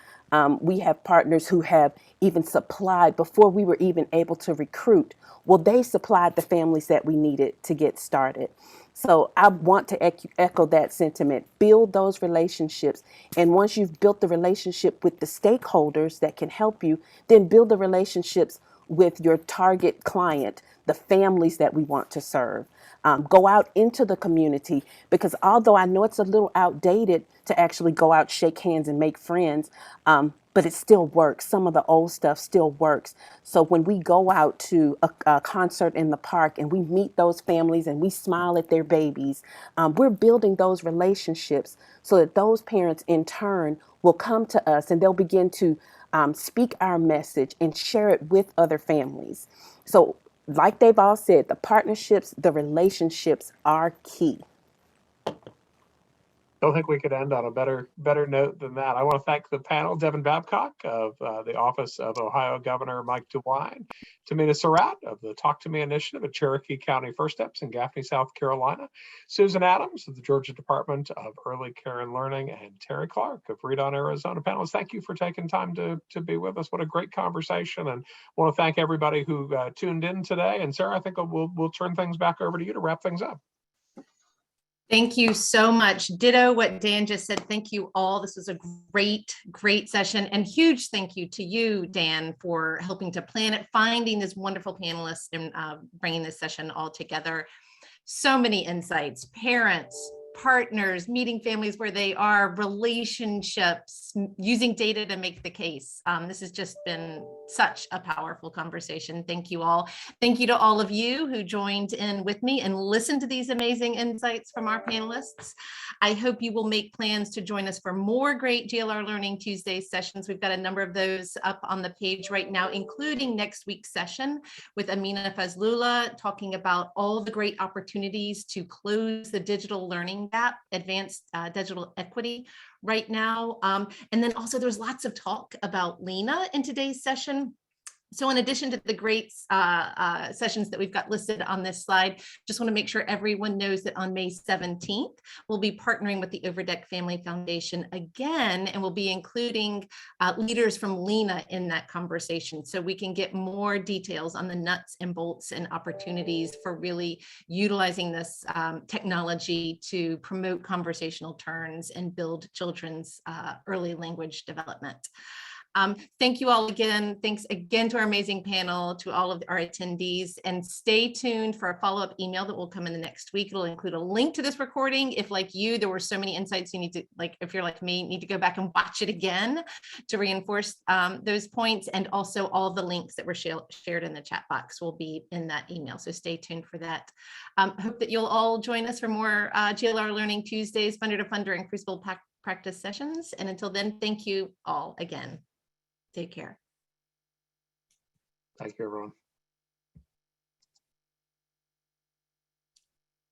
We have partners who have even supplied, before we were even able to recruit, well, they supplied the families that we needed to get started. So I want to echo that sentiment, build those relationships. And once you've built the relationship with the stakeholders that can help you, then build the relationships with your target client, the families that we want to serve. Go out into the community, because although I know it's a little outdated to actually go out, shake hands and make friends, but it still works. Some of the old stuff still works. So when we go out to a concert in the park and we meet those families and we smile at their babies, we're building those relationships so that those parents in turn will come to us and they'll begin to speak our message and share it with other families. So like they've all said, the partnerships, the relationships are key. Don't think we could end on a better note than that. I want to thank the panel, Devin Babcock of the Office of Ohio Governor Mike DeWine, Timena Sarratt of the Talk to Me Initiative at Cherokee County First Steps in Gaffney, South Carolina, Susan Adams of the Georgia Department of Early Care and Learning, and Terri Clark of Read On Arizona. Panelists, thank you for taking time to be with us. What a great conversation. And I want to thank everybody who tuned in today. And Sarah, I think we'll turn things back over to you to wrap things up. Thank you so much. Ditto what Dan just said. Thank you all. This was a great session, and huge thank you to you, Dan, for helping to plan it, finding this wonderful panelists, and bringing this session all together. So many insights, parents, partners, meeting families where they are, relationships, using data to make the case. This has just been such a powerful conversation. Thank you all. Thank you to all of you who joined in with me and listened to these amazing insights from our panelists. I hope you will make plans to join us for more great GLR Learning Tuesdays sessions. We've got a number of those up on the page right now, including next week's session with Amina Fazlullah, talking about all the great opportunities to close the digital learning gap, advanced digital equity right now. And then also there's lots of talk about Lena in today's session. So in addition to the great sessions that we've got listed on this slide, just want to make sure everyone knows that on May 17th, we'll be partnering with the Overdeck Family Foundation again, and we'll be including leaders from Lena in that conversation, so we can get more details on the nuts and bolts and opportunities for really utilizing this technology to promote conversational turns and build children's early language development. Thank you all again. Thanks again to our amazing panel, to all of our attendees, and stay tuned for a follow-up email that will come in the next week. It'll include a link to this recording. If like you, there were so many insights you need to, like, if you're like me, need to go back and watch it again to reinforce those points. And also all the links that were shared in the chat box will be in that email. So stay tuned for that. Hope that you'll all join us for more GLR Learning Tuesdays, Funder to Funder and Crucible practice sessions. And until then, thank you all again. Take care. Thank you, everyone.